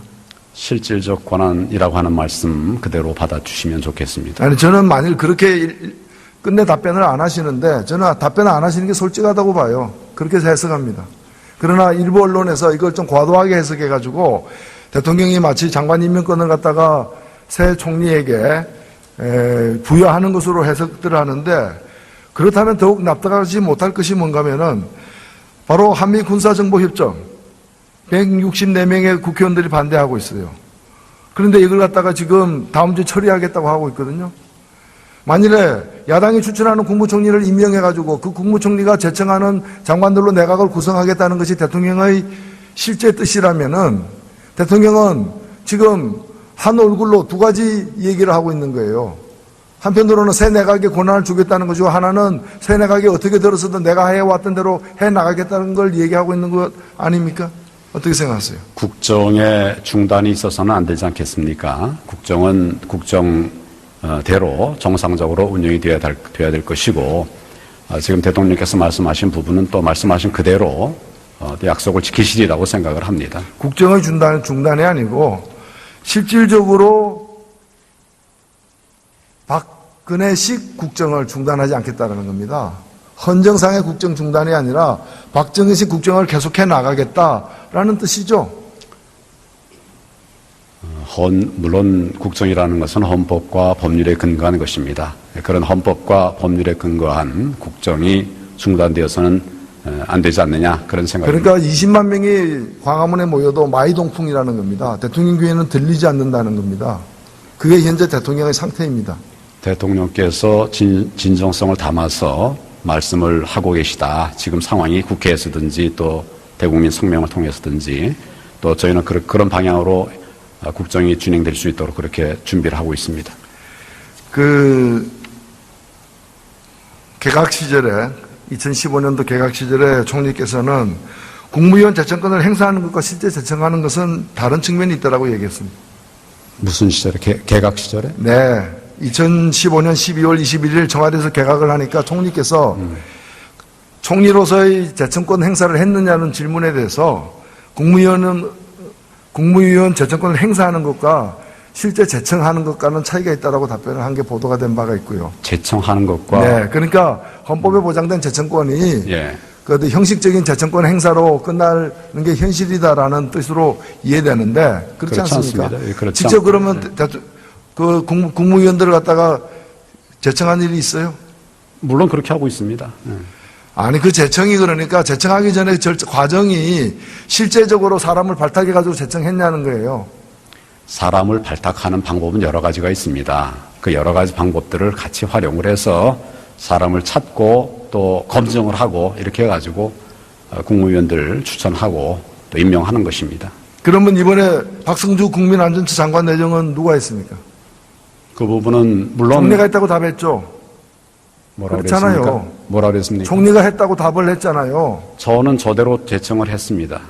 실질적 권한이라고 하는 말씀 그대로 받아주시면 좋겠습니다. 아니, 저는 만일 그렇게 끝내 답변을 안 하시는데 저는 답변을 안 하시는 게 솔직하다고 봐요. 그렇게 해석합니다. 그러나 일부 언론에서 이걸 좀 과도하게 해석해가지고 대통령이 마치 장관 임명권을 갖다가 새 총리에게 부여하는 것으로 해석들을 하는데 그렇다면 더욱 납득하지 못할 것이 뭔가 하면은 바로 한미 군사정보협정 164명의 국회의원들이 반대하고 있어요. 그런데 이걸 갖다가 지금 다음 주에 처리하겠다고 하고 있거든요. 만일에 야당이 추천하는 국무총리를 임명해가지고 그 국무총리가 제청하는 장관들로 내각을 구성하겠다는 것이 대통령의 실제 뜻이라면은 대통령은 지금 한 얼굴로 두 가지 얘기를 하고 있는 거예요. 한편으로는 새 내각에 권한을 주겠다는 거죠. 하나는 새 내각이 어떻게 들어서든 내가 해왔던 대로 해나가겠다는 걸 얘기하고 있는 것 아닙니까? 어떻게 생각하세요? 국정의 중단이 있어서는 안 되지 않겠습니까? 국정은 국정대로 정상적으로 운영이 돼야 될 것이고 지금 대통령께서 말씀하신 부분은 또 말씀하신 그대로 약속을 지키시리라고 생각을 합니다. 국정의 중단이 아니고 실질적으로 박근혜식 국정을 중단하지 않겠다는 겁니다. 헌정상의 국정 중단이 아니라 박정희식 국정을 계속해 나가겠다라는 뜻이죠. 물론 국정이라는 것은 헌법과 법률에 근거한 것입니다. 그런 헌법과 법률에 근거한 국정이 중단되어서는 안 되지 않느냐 그런 생각입니다. 그러니까 20만 명이 광화문에 모여도 마이동풍이라는 겁니다. 대통령 귀에는 들리지 않는다는 겁니다. 그게 현재 대통령의 상태입니다. 대통령께서 진정성을 담아서 말씀을 하고 계시다. 지금 상황이 국회에서든지 또 대국민 성명을 통해서든지 또 저희는 그런 방향으로 국정이 진행될 수 있도록 그렇게 준비를 하고 있습니다. 개각 시절에 2015년도 개각 시절에 총리께서는 국무위원 제청권을 행사하는 것과 실제 제청하는 것은 다른 측면이 있다라고 얘기했습니다. 무슨 시절에? 개각 시절에? 네. 2015년 12월 21일 청와대에서 개각을 하니까 총리께서 총리로서의 제청권 행사를 했느냐는 질문에 대해서 국무위원 제청권을 행사하는 것과 실제 제청하는 것과는 차이가 있다라고 답변을 한 게 보도가 된 바가 있고요. 제청하는 것과 네, 그러니까 헌법에 보장된 제청권이 그 형식적인 제청권 행사로 끝나는 게 현실이다라는 뜻으로 이해되는데 그렇지 않습니까? 직접 그러면 그 국무위원들을 갖다가 제청한 일이 있어요? 물론 그렇게 하고 있습니다. 아니 그 제청이 그러니까 제청하기 전에 과정이 실제적으로 사람을 발탁해가지고 제청했냐는 거예요. 사람을 발탁하는 방법은 여러 가지가 있습니다. 그 여러 가지 방법들을 같이 활용을 해서 사람을 찾고 또 검증을 하고 이렇게 해가지고 국무위원들 추천하고 또 임명하는 것입니다. 그러면 이번에 박성주 국민안전처 장관 내정은 누가 했습니까? 그 부분은 물론 총리가 했다고 답했죠. 뭐라고 그렇잖아요. 그랬습니까? 뭐라고 그랬습니까? 총리가 했다고 답을 했잖아요. 저는 저대로 제청을 했습니다.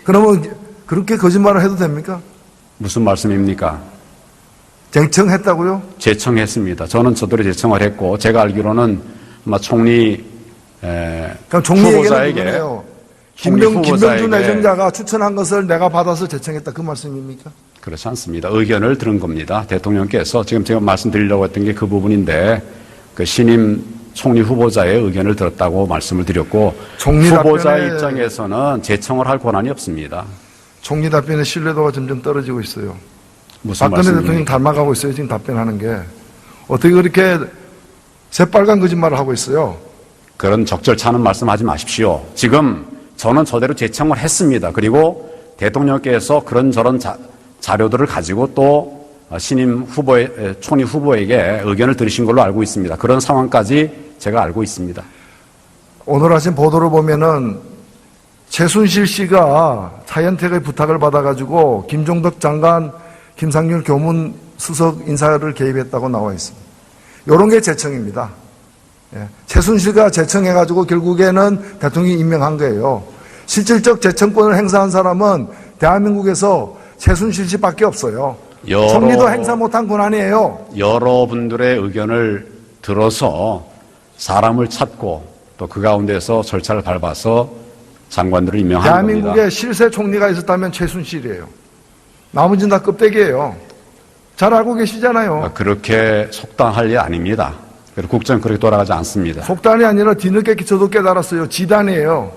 그러면 그렇게 거짓말을 해도 됩니까? 무슨 말씀입니까? 제청했다고요? 제청했습니다. 저는 저대로 제청을 했고 제가 알기로는 아마 총리 그럼 총리 후보자에게 얘기는 총리 김병주 내정자가 추천한 것을 내가 받아서 제청했다 그 말씀입니까? 그렇지 않습니다. 의견을 들은 겁니다. 대통령께서 지금 제가 말씀드리려고 했던 게 그 부분인데 그 신임 총리 후보자의 의견을 들었다고 말씀을 드렸고 후보자의 입장에서는 제청을 할 권한이 없습니다. 총리 답변의 신뢰도가 점점 떨어지고 있어요. 무슨 박근혜 말씀입니까? 대통령 닮아가고 있어요. 지금 답변하는 게. 어떻게 그렇게 새빨간 거짓말을 하고 있어요. 그런 적절찮은 말씀하지 마십시오. 지금 저는 저대로 제청을 했습니다. 그리고 대통령께서 그런저런 자료들을 가지고 또 신임 총리 후보에게 의견을 들으신 걸로 알고 있습니다. 그런 상황까지 제가 알고 있습니다. 오늘 하신 보도를 보면은 최순실 씨가 차현택의 부탁을 받아가지고 김종덕 장관, 김상률 교문 수석 인사를 개입했다고 나와 있습니다. 이런 게 제청입니다. 최순실과 재청해가지고 결국에는 대통령이 임명한 거예요. 실질적 재청권을 행사한 사람은 대한민국에서 최순실 씨밖에 없어요. 총리도 행사 못한 권한이에요. 여러분들의 의견을 들어서 사람을 찾고 또 그 가운데서 절차를 밟아서 장관들을 임명한 겁니다. 대한민국에 실세 총리가 있었다면 최순실이에요. 나머지는 다 껍데기예요. 잘 알고 계시잖아요. 그렇게 속단할 일 아닙니다. 그리고 국정은 그렇게 돌아가지 않습니다. 속단이 아니라 뒤늦게 저도 깨달았어요. 지단이에요.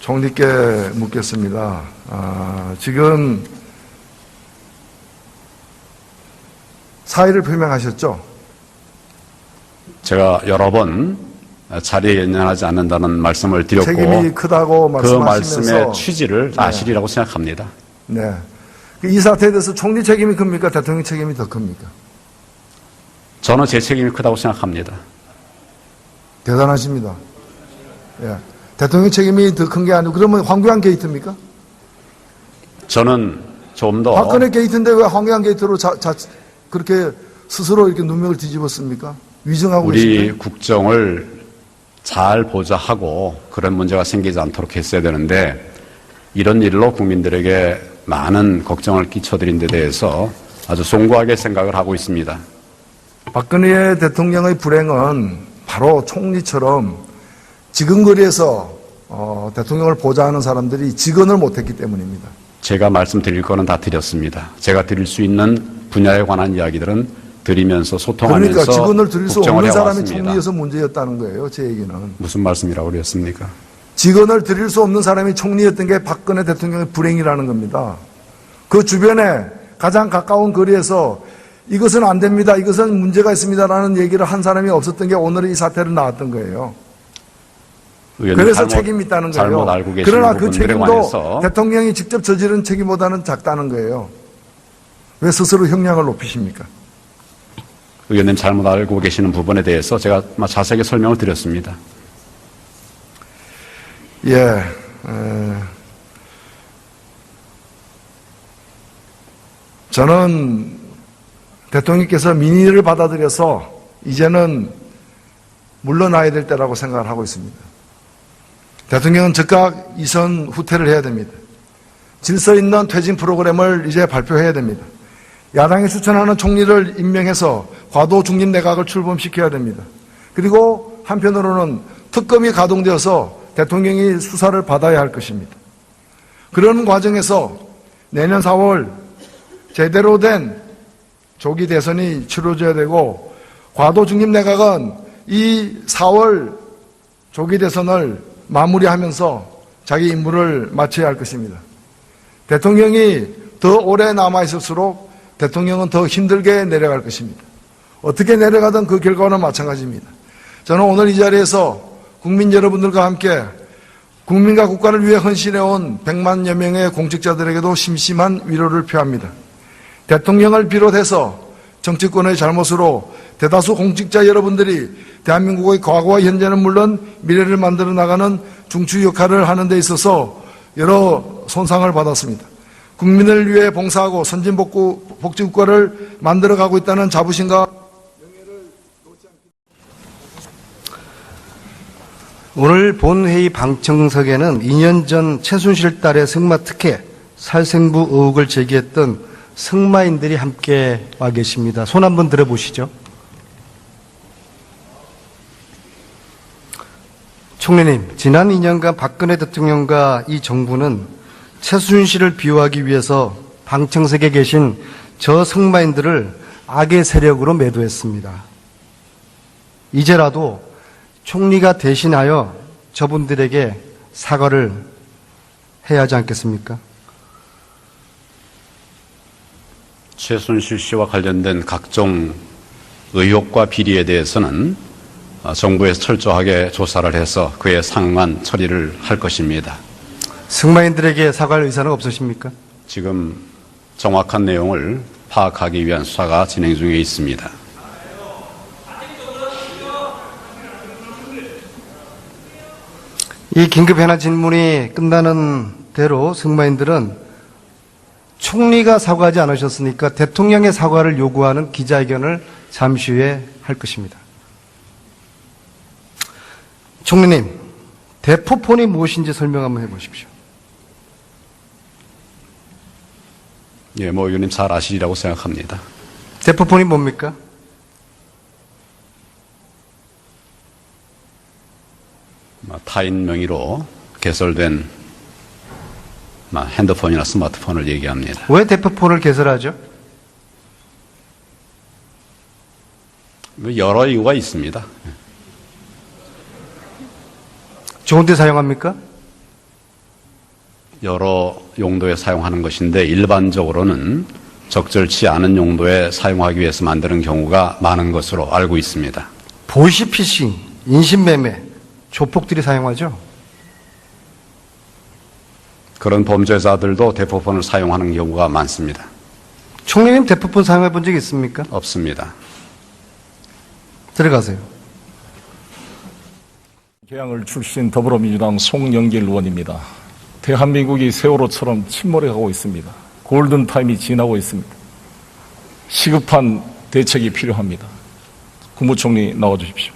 총리께 묻겠습니다. 지금 사의를 표명하셨죠? 제가 여러 번 자리에 연연하지 않는다는 말씀을 드렸고 책임이 크다고 그 말씀하시면서 말씀의 취지를 사실이라고 생각합니다. 네. 이 사태에 대해서 총리 책임이 큽니까? 대통령 책임이 더 큽니까? 저는 제 책임이 크다고 생각합니다. 대단하십니다. 예. 대통령 책임이 더 큰 게 아니고 그러면 황교안 게이트입니까? 저는 좀 더 박근혜 게이트인데 왜 황교안 게이트로 그렇게 스스로 이렇게 눈명을 뒤집었습니까? 위증하고 우리 계신데. 국정을 잘 보좌하고 그런 문제가 생기지 않도록 했어야 되는데 이런 일로 국민들에게 많은 걱정을 끼쳐드린 데 대해서 아주 송구하게 생각을 하고 있습니다. 박근혜 대통령의 불행은 바로 총리처럼 지근거리에서 대통령을 보좌하는 사람들이 직언을 못했기 때문입니다. 제가 말씀드릴 거는 다 드렸습니다. 제가 드릴 수 있는 분야에 관한 이야기들은 드리면서 소통하면서 그러니까 직언을 드릴 수 국정을 없는 사람이 해왔습니다. 총리여서 문제였다는 거예요. 제 얘기는. 무슨 말씀이라고 그랬습니까? 직언을 드릴 수 없는 사람이 총리였던 게 박근혜 대통령의 불행이라는 겁니다. 그 주변에 가장 가까운 거리에서 이것은 안 됩니다. 이것은 문제가 있습니다라는 얘기를 한 사람이 없었던 게 오늘 이 사태를 낳았던 거예요. 그래서 책임이 있다는 거예요. 잘못 알고 계신 그러나 그 부분들에 책임도 관해서 대통령이 직접 저지른 책임보다는 작다는 거예요. 왜 스스로 형량을 높이십니까? 의원님 잘못 알고 계시는 부분에 대해서 제가 자세하게 설명을 드렸습니다. 예. 저는 대통령께서 민의를 받아들여서 이제는 물러나야 될 때라고 생각을 하고 있습니다. 대통령은 즉각 이선 후퇴를 해야 됩니다. 질서 있는 퇴진 프로그램을 이제 발표해야 됩니다. 야당이 추천하는 총리를 임명해서 과도 중립 내각을 출범시켜야 됩니다. 그리고 한편으로는 특검이 가동되어서 대통령이 수사를 받아야 할 것입니다. 그런 과정에서 내년 4월 제대로 된 조기 대선이 치러져야 되고 과도 중립 내각은 이 4월 조기 대선을 마무리하면서 자기 임무를 마쳐야 할 것입니다. 대통령이 더 오래 남아있을수록 대통령은 더 힘들게 내려갈 것입니다. 어떻게 내려가든 그 결과는 마찬가지입니다. 저는 오늘 이 자리에서 국민 여러분들과 함께 국민과 국가를 위해 헌신해온 100만여 명의 공직자들에게도 심심한 위로를 표합니다. 대통령을 비롯해서 정치권의 잘못으로 대다수 공직자 여러분들이 대한민국의 과거와 현재는 물론 미래를 만들어 나가는 중추 역할을 하는 데 있어서 여러 손상을 받았습니다. 국민을 위해 봉사하고 선진복지국가를 만들어가고 있다는 자부심과 오늘 본회의 방청석에는 2년 전 최순실 딸의 승마 특혜, 살생부 의혹을 제기했던 승마인들이 함께 와 계십니다. 손 한번 들어보시죠. 총리님, 지난 2년간 박근혜 대통령과 이 정부는 최순실을 비호하기 위해서 방청석에 계신 저 승마인들을 악의 세력으로 매도했습니다. 이제라도 총리가 대신하여 저분들에게 사과를 해야 하지 않겠습니까? 최순실 씨와 관련된 각종 의혹과 비리에 대해서는 정부에서 철저하게 조사를 해서 그에 상응한 처리를 할 것입니다. 승마인들에게 사과할 의사는 없으십니까? 지금 정확한 내용을 파악하기 위한 수사가 진행 중에 있습니다. 이 긴급 현안 질문이 끝나는 대로 승마인들은 총리가 사과하지 않으셨으니까 대통령의 사과를 요구하는 기자회견을 잠시 후에 할 것입니다. 총리님, 대포폰이 무엇인지 설명 한번 해보십시오. 예, 뭐 의원님 잘 아시리라고 생각합니다. 대포폰이 뭡니까? 타인 명의로 개설된 핸드폰이나 스마트폰을 얘기합니다. 왜 대포폰을 개설하죠? 여러 이유가 있습니다. 좋은 데 사용합니까? 여러 용도에 사용하는 것인데 일반적으로는 적절치 않은 용도에 사용하기 위해서 만드는 경우가 많은 것으로 알고 있습니다. 보시피싱, 인신매매, 조폭들이 사용하죠? 그런 범죄자들도 대포폰을 사용하는 경우가 많습니다. 총리님 대포폰 사용해 본 적 있습니까? 없습니다. 들어가세요. 개항을 출신 더불어민주당 송영길 의원입니다. 대한민국이 세월호처럼 침몰해가고 있습니다. 골든타임이 지나고 있습니다. 시급한 대책이 필요합니다. 국무총리 나와주십시오.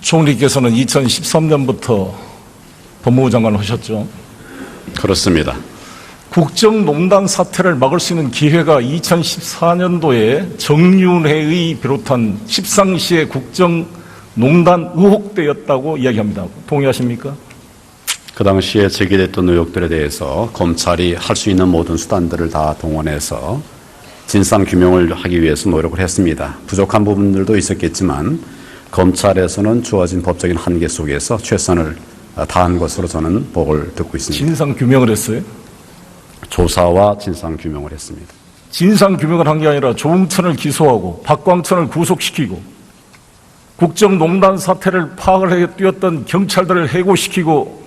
총리께서는 2013년부터 법무부 장관을 하셨죠. 그렇습니다. 국정농단 사태를 막을 수 있는 기회가 2014년도에 정윤회의 비롯한 십상시의 국정농단 의혹 때였다고 이야기합니다. 동의하십니까? 그 당시에 제기됐던 의혹들에 대해서 검찰이 할 수 있는 모든 수단들을 다 동원해서 진상 규명을 하기 위해서 노력을 했습니다. 부족한 부분들도 있었겠지만 검찰에서는 주어진 법적인 한계 속에서 최선을 다한 것으로 저는 보고를 듣고 있습니다. 진상 규명을 했어요? 조사와 진상 규명을 했습니다. 진상 규명을 한 게 아니라 조응천을 기소하고 박광천을 구속시키고 국정농단 사태를 파악을 해 뛰었던 경찰들을 해고시키고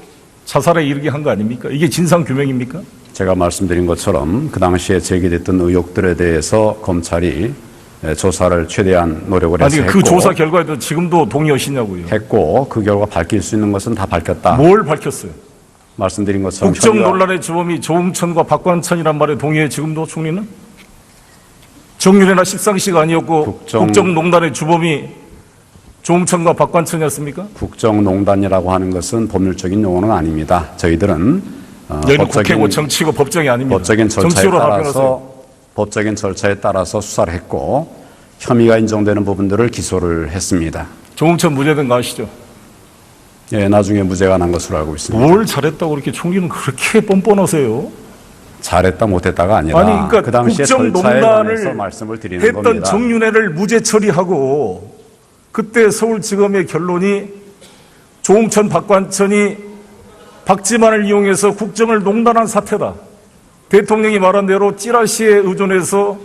자살에 이르게 한 거 아닙니까? 이게 진상 규명입니까? 제가 말씀드린 것처럼 그 당시에 제기됐던 의혹들에 대해서 검찰이 조사를 최대한 노력을 해서 아니, 그 조사 결과에도 지금도 동의하시냐고요. 했고 그 결과 밝힐 수 있는 것은 다 밝혔다. 뭘 밝혔어요? 말씀드린 것처럼 국정 논란의 주범이 조응천과 박광천이란 말에 동의해 지금도 총리는? 정윤회나 십상시가 아니었고 국정농단의 주범이 조응천과 박광천이었습니까? 국정농단이라고 하는 것은 법률적인 용어는 아닙니다. 저희들은 여기는 국회고 정치고 법정이 아닙니다. 법적인 절차에 따라서 수사를 했고 혐의가 인정되는 부분들을 기소를 했습니다. 조응천 무죄된 거 아시죠? 예, 나중에 무죄가 난 것으로 알고 있습니다. 뭘 잘했다고 그렇게 총리는 그렇게 뻔뻔하세요? 잘했다 못했다가 아니라 아니, 그러니까 그 당시에 절차에 국정농단을 관해서 말씀을 드리는 했던 겁니다. 정윤회를 무죄 처리하고 그때 서울지검의 결론이 조응천, 박광천이 박지만을 이용해서 국정을 농단한 사태다. 대통령이 말한 대로 찌라시에 의존해서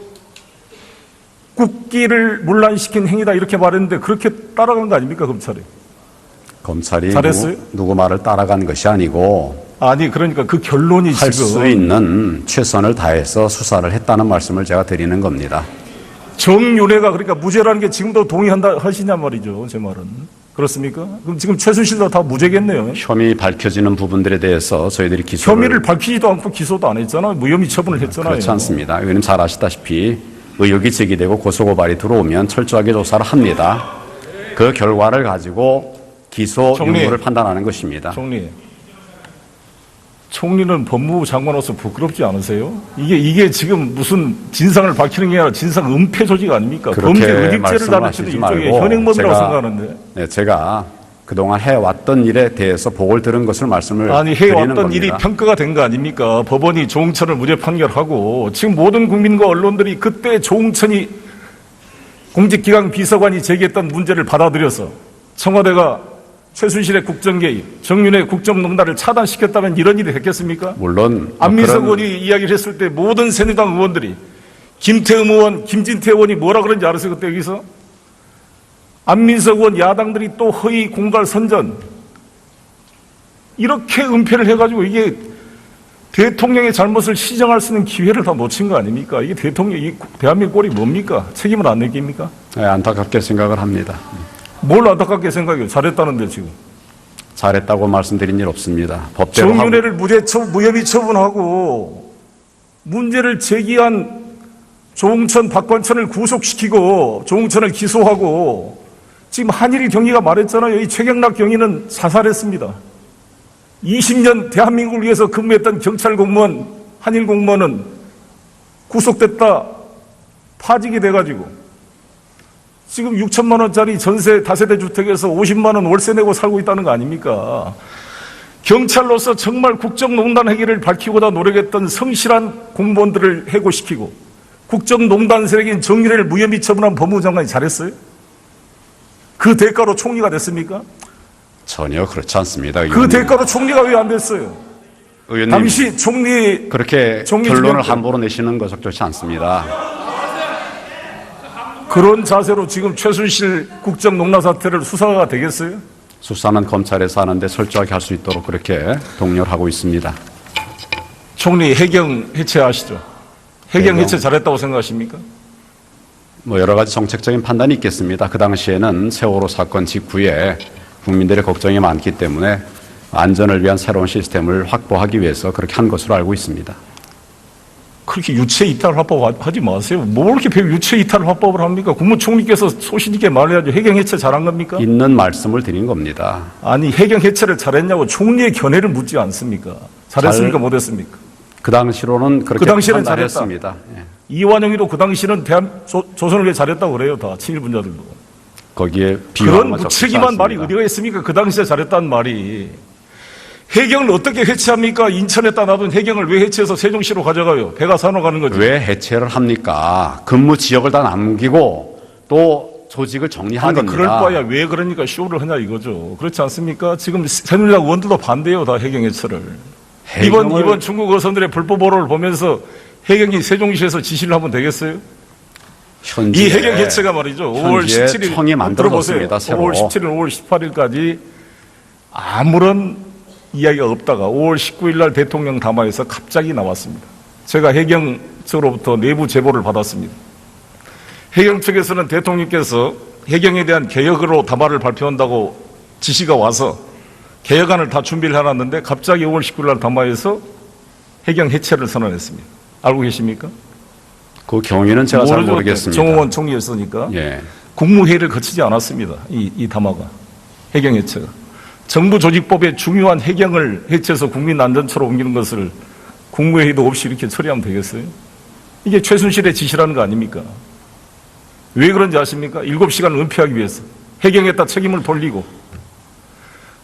국기를 문란시킨 행위다 이렇게 말했는데 그렇게 따라간 거 아닙니까, 검찰이? 검찰이 잘했어요? 누구 말을 따라간 것이 아니고 아니, 그러니까 그 결론이 할 지금 수 있는 최선을 다해서 수사를 했다는 말씀을 제가 드리는 겁니다. 정윤회가 그러니까 무죄라는 게 지금도 동의한다 하시냐 말이죠, 제 말은. 그렇습니까? 그럼 지금 최순실도 다 무죄겠네요. 혐의 밝혀지는 부분들에 대해서 저희들이 기소를 혐의를 밝히지도 않고 기소도 안 했잖아요. 무혐의 처분을 했잖아요. 그렇지 않습니다. 의원님 잘 아시다시피 의혹이 제기되고 고소고발이 들어오면 철저하게 조사를 합니다. 그 결과를 가지고 기소 유무를 판단하는 것입니다. 총리는 법무부 장관으로서 부끄럽지 않으세요? 이게 지금 무슨 진상을 밝히는 게 아니라 진상 은폐 조직 아닙니까? 범죄 의익죄를 다루치는 일종의 현행범이라고 생각하는데. 네, 제가 그동안 해왔던 일에 대해서 보고를 들은 것을 말씀을 아니, 드리는 해왔던 겁니다. 일이 평가가 된 거 아닙니까? 법원이 조응천을 무죄 판결하고 지금 모든 국민과 언론들이 그때 조응천이 공직기강 비서관이 제기했던 문제를 받아들여서 청와대가 최순실의 국정개입, 정윤회 국정농단을 차단시켰다면 이런 일이 됐겠습니까? 물론 안민석 의원이 이야기를 했을 때 모든 새누리당 의원들이 김태흠 의원, 김진태 의원이 뭐라 그런지 알았어요? 그때 여기서? 안민석 의원 야당들이 또 허위 공갈 선전 이렇게 은폐를 해가지고 이게 대통령의 잘못을 시정할 수 있는 기회를 다 놓친 거 아닙니까? 이게 이 대한민국 꼴이 뭡니까? 책임을 안 느낍니까? 네, 안타깝게 생각을 합니다. 뭘 안타깝게 생각해요? 잘했다는데 지금. 잘했다고 말씀드린 일 없습니다. 법대로 하고 정윤회를 무혐의 처분하고 문제를 제기한 조응천, 박관천을 구속시키고 조응천을 기소하고 지금 한일 경위가 말했잖아요. 이 최경락 경위는 자살했습니다. 20년 대한민국을 위해서 근무했던 경찰 공무원, 한일 공무원은 구속됐다 파직이 돼가지고 지금 6천만 원짜리 전세 다세대 주택에서 50만 원 월세 내고 살고 있다는 거 아닙니까? 경찰로서 정말 국정농단 행위를 밝히고자 노력했던 성실한 공무원들을 해고시키고 국정농단 세력인 정윤회를 무혐의 처분한 법무부 장관이 잘했어요? 그 대가로 총리가 됐습니까? 전혀 그렇지 않습니다. 그 의원님. 대가로 총리가 왜 안 됐어요? 의원님, 당시 총리 그렇게 총리 결론을 중에 함부로 내시는 거 적절치 않습니다. 그런 자세로 지금 최순실 국정농단 사태를 수사가 되겠어요? 수사는 검찰에서 하는데 철저하게 할 수 있도록 그렇게 독려를 하고 있습니다. 총리 해경 해체하시죠. 해경 해경. 해체 잘했다고 생각하십니까? 뭐 여러 가지 정책적인 판단이 있겠습니다. 그 당시에는 세월호 사건 직후에 국민들의 걱정이 많기 때문에 안전을 위한 새로운 시스템을 확보하기 위해서 그렇게 한 것으로 알고 있습니다. 그렇게 유체 이탈 화법하지 마세요. 뭐 이렇게 유체 이탈 화법을 합니까? 국무총리께서 소신 있게 말해야죠. 해경 해체 잘한 겁니까? 있는 말씀을 드린 겁니다. 아니 해경 해체를 잘했냐고 총리의 견해를 묻지 않습니까? 잘했습니까? 못했습니까? 그 당시로는 그렇게 그 당시에는 판단했습니다. 예. 이완영이도 그 당시는 조선을 위해 잘했다고 그래요. 다 친일분자들도. 거기에 그런 비유한 건 적절치 무책임한 말이 않습니다. 어디가 있습니까? 그 당시에 잘했다는 말이. 해경을 어떻게 해체합니까? 인천에다 놔둔 해경을 왜 해체해서 세종시로 가져가요? 배가 산으로 가는 거죠. 왜 해체를 합니까? 근무 지역을 다 남기고 또 조직을 정리한 아니 겁니다. 그럴 바야 왜 그러니까 쇼를 하냐 이거죠. 그렇지 않습니까? 지금 새누리당 의원들도 반대해요. 다 해경 해체를. 이번 중국 어선들의 불법 보로를 보면서 해경이 세종시에서 지시를 하면 되겠어요? 현재 이 해경 해체가 말이죠. 5월 현재 17일 청이 만들어졌습니다. 들어보세요. 새로. 5월 17일, 5월 18일까지 아무런 이야기가 없다가 5월 19일 날 대통령 담화에서 갑자기 나왔습니다. 제가 해경 측으로부터 내부 제보를 받았습니다. 해경 측에서는 대통령께서 해경에 대한 개혁으로 담화를 발표한다고 지시가 와서 개혁안을 다 준비를 해놨는데 갑자기 5월 19일 날 담화에서 해경 해체를 선언했습니다. 알고 계십니까? 그 경위는 제가 잘 모르죠. 모르겠습니다. 정홍원 총리였으니까. 예. 국무회의를 거치지 않았습니다. 이 담화가. 해경 해체가. 정부 조직법의 중요한 해경을 해체해서 국민 안전처로 옮기는 것을 국무회의도 없이 이렇게 처리하면 되겠어요? 이게 최순실의 지시라는 거 아닙니까? 왜 그런지 아십니까? 7시간을 은폐하기 위해서. 해경에다 책임을 돌리고.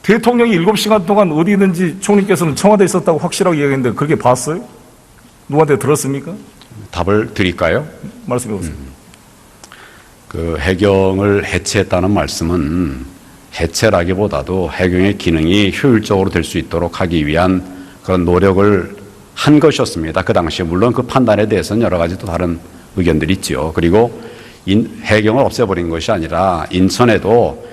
대통령이 7시간 동안 어디 있는지 총리께서는 청와대에 있었다고 확실하게 얘기했는데 그렇게 봤어요? 누구한테 들었습니까? 답을 드릴까요? 말씀해 보세요. 그 해경을 해체했다는 말씀은 해체라기보다도 해경의 기능이 효율적으로 될 수 있도록 하기 위한 그런 노력을 한 것이었습니다. 그 당시에 물론 그 판단에 대해서는 여러 가지 또 다른 의견들이 있죠. 그리고 해경을 없애버린 것이 아니라 인천에도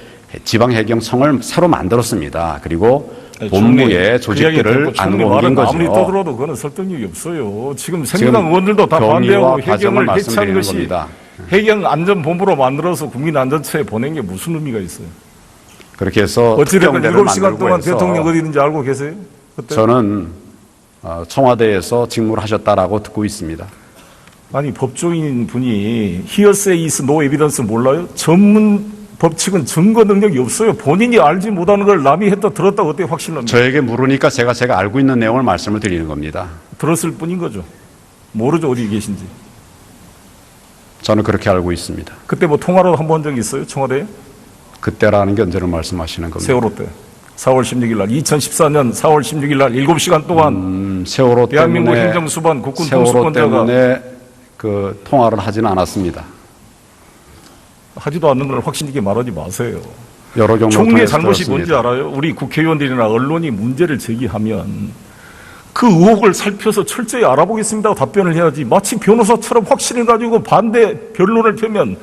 지방해경청을 새로 만들었습니다. 그리고 본부에 조직들을 안 옮긴 거죠. 아무리 떠들어도 그거는 설득력이 없어요. 지금 새누리당 의원들도 다 반대하고 해경을 해체한 것이 겁니다. 해경 안전본부로 만들어서 국민안전처에 보낸 게 무슨 의미가 있어요? 그렇게 해서 어찌됐든 특경대를 7시간 만들고 동안 해서 대통령 어디 있는지 알고 계세요? 그때? 저는 청와대에서 직무를 하셨다라고 듣고 있습니다. 아니 법조인 분이 hearsay is no evidence 몰라요? 전문 법칙은 증거 능력이 없어요. 본인이 알지 못하는 걸 남이 했다 들었다 어떻게 확신합니까? 저에게 물으니까 제가 알고 있는 내용을 말씀을 드리는 겁니다. 들었을 뿐인 거죠. 모르죠 어디 계신지. 저는 그렇게 알고 있습니다. 그때 뭐 통화로 한 번 적 있어요? 청와대에? 그때라는 게 언제를 말씀하시는 겁니다. 세월호 때. 4월 16일 날 2014년 4월 16일 날 7시간 동안 세월호 대한민국 때문에 행정수반 국군 세월호 통수권자가 때문에 그 통화를 하지는 않았습니다. 하지도 않는 걸 확신 있게 말하지 마세요. 여러 경로 총리의 통해서 잘못이 들었습니다. 뭔지 알아요? 우리 국회의원들이나 언론이 문제를 제기하면 그 의혹을 살펴서 철저히 알아보겠습니다 하고 답변을 해야지 마치 변호사처럼 확신해가지고 반대 변론을 펴면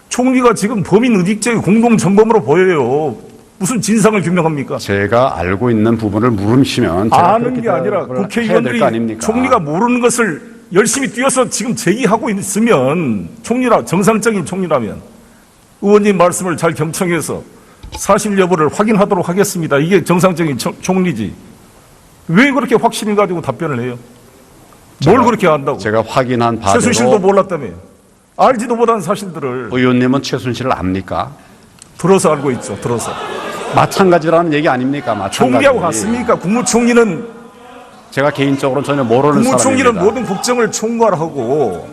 총리가 지금 범인 의직죄의 공동정범으로 보여요. 무슨 진상을 규명합니까? 제가 알고 있는 부분을 물으시면 제가 아는 그렇게 게 아니라 대답을 해야 될 국회의원들이 거 아닙니까? 총리가 모르는 것을 열심히 뛰어서 지금 제기하고 있으면 정상적인 총리라면 의원님 말씀을 잘 경청해서 사실 여부를 확인하도록 하겠습니다. 이게 정상적인 총리지. 왜 그렇게 확신을 가지고 답변을 해요? 뭘 그렇게 안다고? 제가 확인한 바대로 최순실도 몰랐다며. 알지도 못한 사실들을 의원님은 최순실을 압니까? 들어서 알고 있죠. 들어서. 마찬가지라는 얘기 아닙니까? 마찬가지. 총리하고 같습니까? 국무총리는 제가 개인적으로 전혀 모르는 국무총리는 사람입니다. 모든 국정을 총괄하고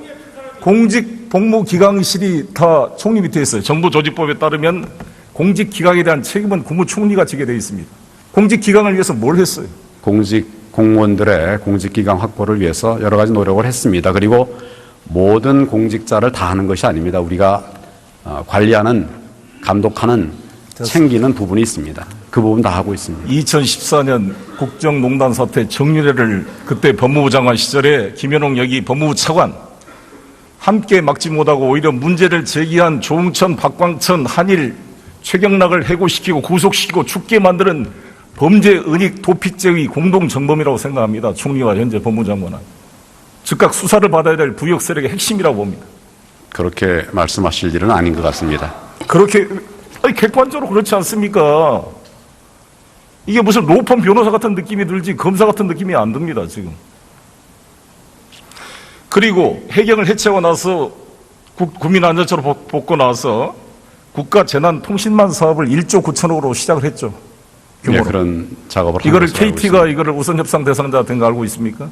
공직 복무기강실이 다 총리 밑에 있어요. 정부조직법에 따르면 공직기강에 대한 책임은 국무총리가 지게 되어 있습니다. 공직기강을 위해서 뭘 했어요? 공직 공무원들의 공직기강 확보를 위해서 여러 가지 노력을 했습니다. 그리고 모든 공직자를 다 하는 것이 아닙니다. 우리가 관리하는, 감독하는, 챙기는 부분이 있습니다. 그 부분 다 하고 있습니다. 2014년 국정농단 사태 정유래를 그때 법무부 장관 시절에 김현홍 여기 법무부 차관 함께 막지 못하고 오히려 문제를 제기한 조응천, 박광천, 한일, 최경락을 해고시키고 구속시키고 죽게 만드는 범죄 은닉 도피죄의 공동정범이라고 생각합니다. 총리와 현재 법무부 장관은. 즉각 수사를 받아야 될 부역 세력의 핵심이라고 봅니다. 그렇게 말씀하실 일은 아닌 것 같습니다. 그렇게 객관적으로 그렇지 않습니까? 이게 무슨 로펌 변호사 같은 느낌이 들지 검사 같은 느낌이 안 듭니다, 지금. 그리고 해경을 해체하고 나서 국민안전처로 뽑고 나서 국가재난통신망 사업을 1조 9천억으로 시작을 했죠. 네, 그런 작업을 한 이거를 것으로 알고 KT가 있습니다. 이거를 우선 협상 대상자 된 거 알고 있습니까?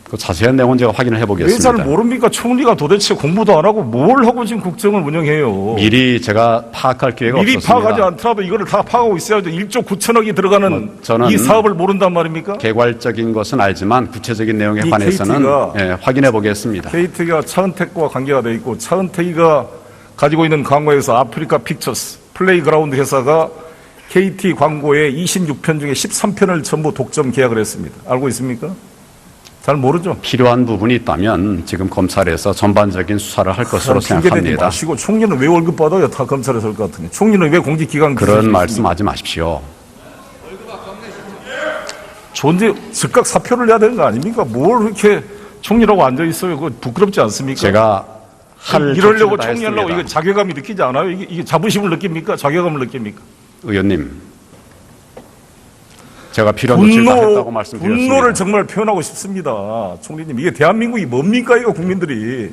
그 자세한 내용은 제가 확인을 왜 해보겠습니다. 잘 모릅니까? 총리가 도대체 공부도 안 하고 뭘 하고 지금 국정을 운영해요? 미리 제가 파악할 기회가 미리 없었습니다. 파악하지 않더라도 이거를 다 파악하고 있어야죠. 1조 9천억이 들어가는 저는 이 사업을 모른단 말입니까? 개괄적인 것은 알지만 구체적인 내용에 이 관해서는 KT가 확인해 보겠습니다. KT가 차은택과 관계가 돼 있고 차은택이가 가지고 있는 광고에서 아프리카 픽처스 플레이그라운드 회사가 KT 광고의 26편 중에 13편을 전부 독점 계약을 했습니다. 알고 있습니까? 잘 모르죠. 필요한 부분이 있다면 지금 검찰에서 전반적인 수사를 할 것으로 핑계대지 생각합니다. 마시고 총리는 왜 월급 받아요? 다 검찰에 설 것 같은데. 총리는 왜 공직기관 그런 말씀하지 마십시오. 즉각 사표를 내야 되는 거 아닙니까? 뭘 이렇게 총리라고 앉아 있어요? 그거 부끄럽지 않습니까? 제가 할 이러려고 조치를 다 총리하려고 했습니다. 이거 자괴감이 느끼지 않아요? 이게 자부심을 느낍니까? 자괴감을 느낍니까? 의원님, 제가 필요한 조치를 다 했다고 말씀드렸습니다. 분노를 정말 표현하고 싶습니다. 총리님, 이게 대한민국이 뭡니까? 이거 국민들이.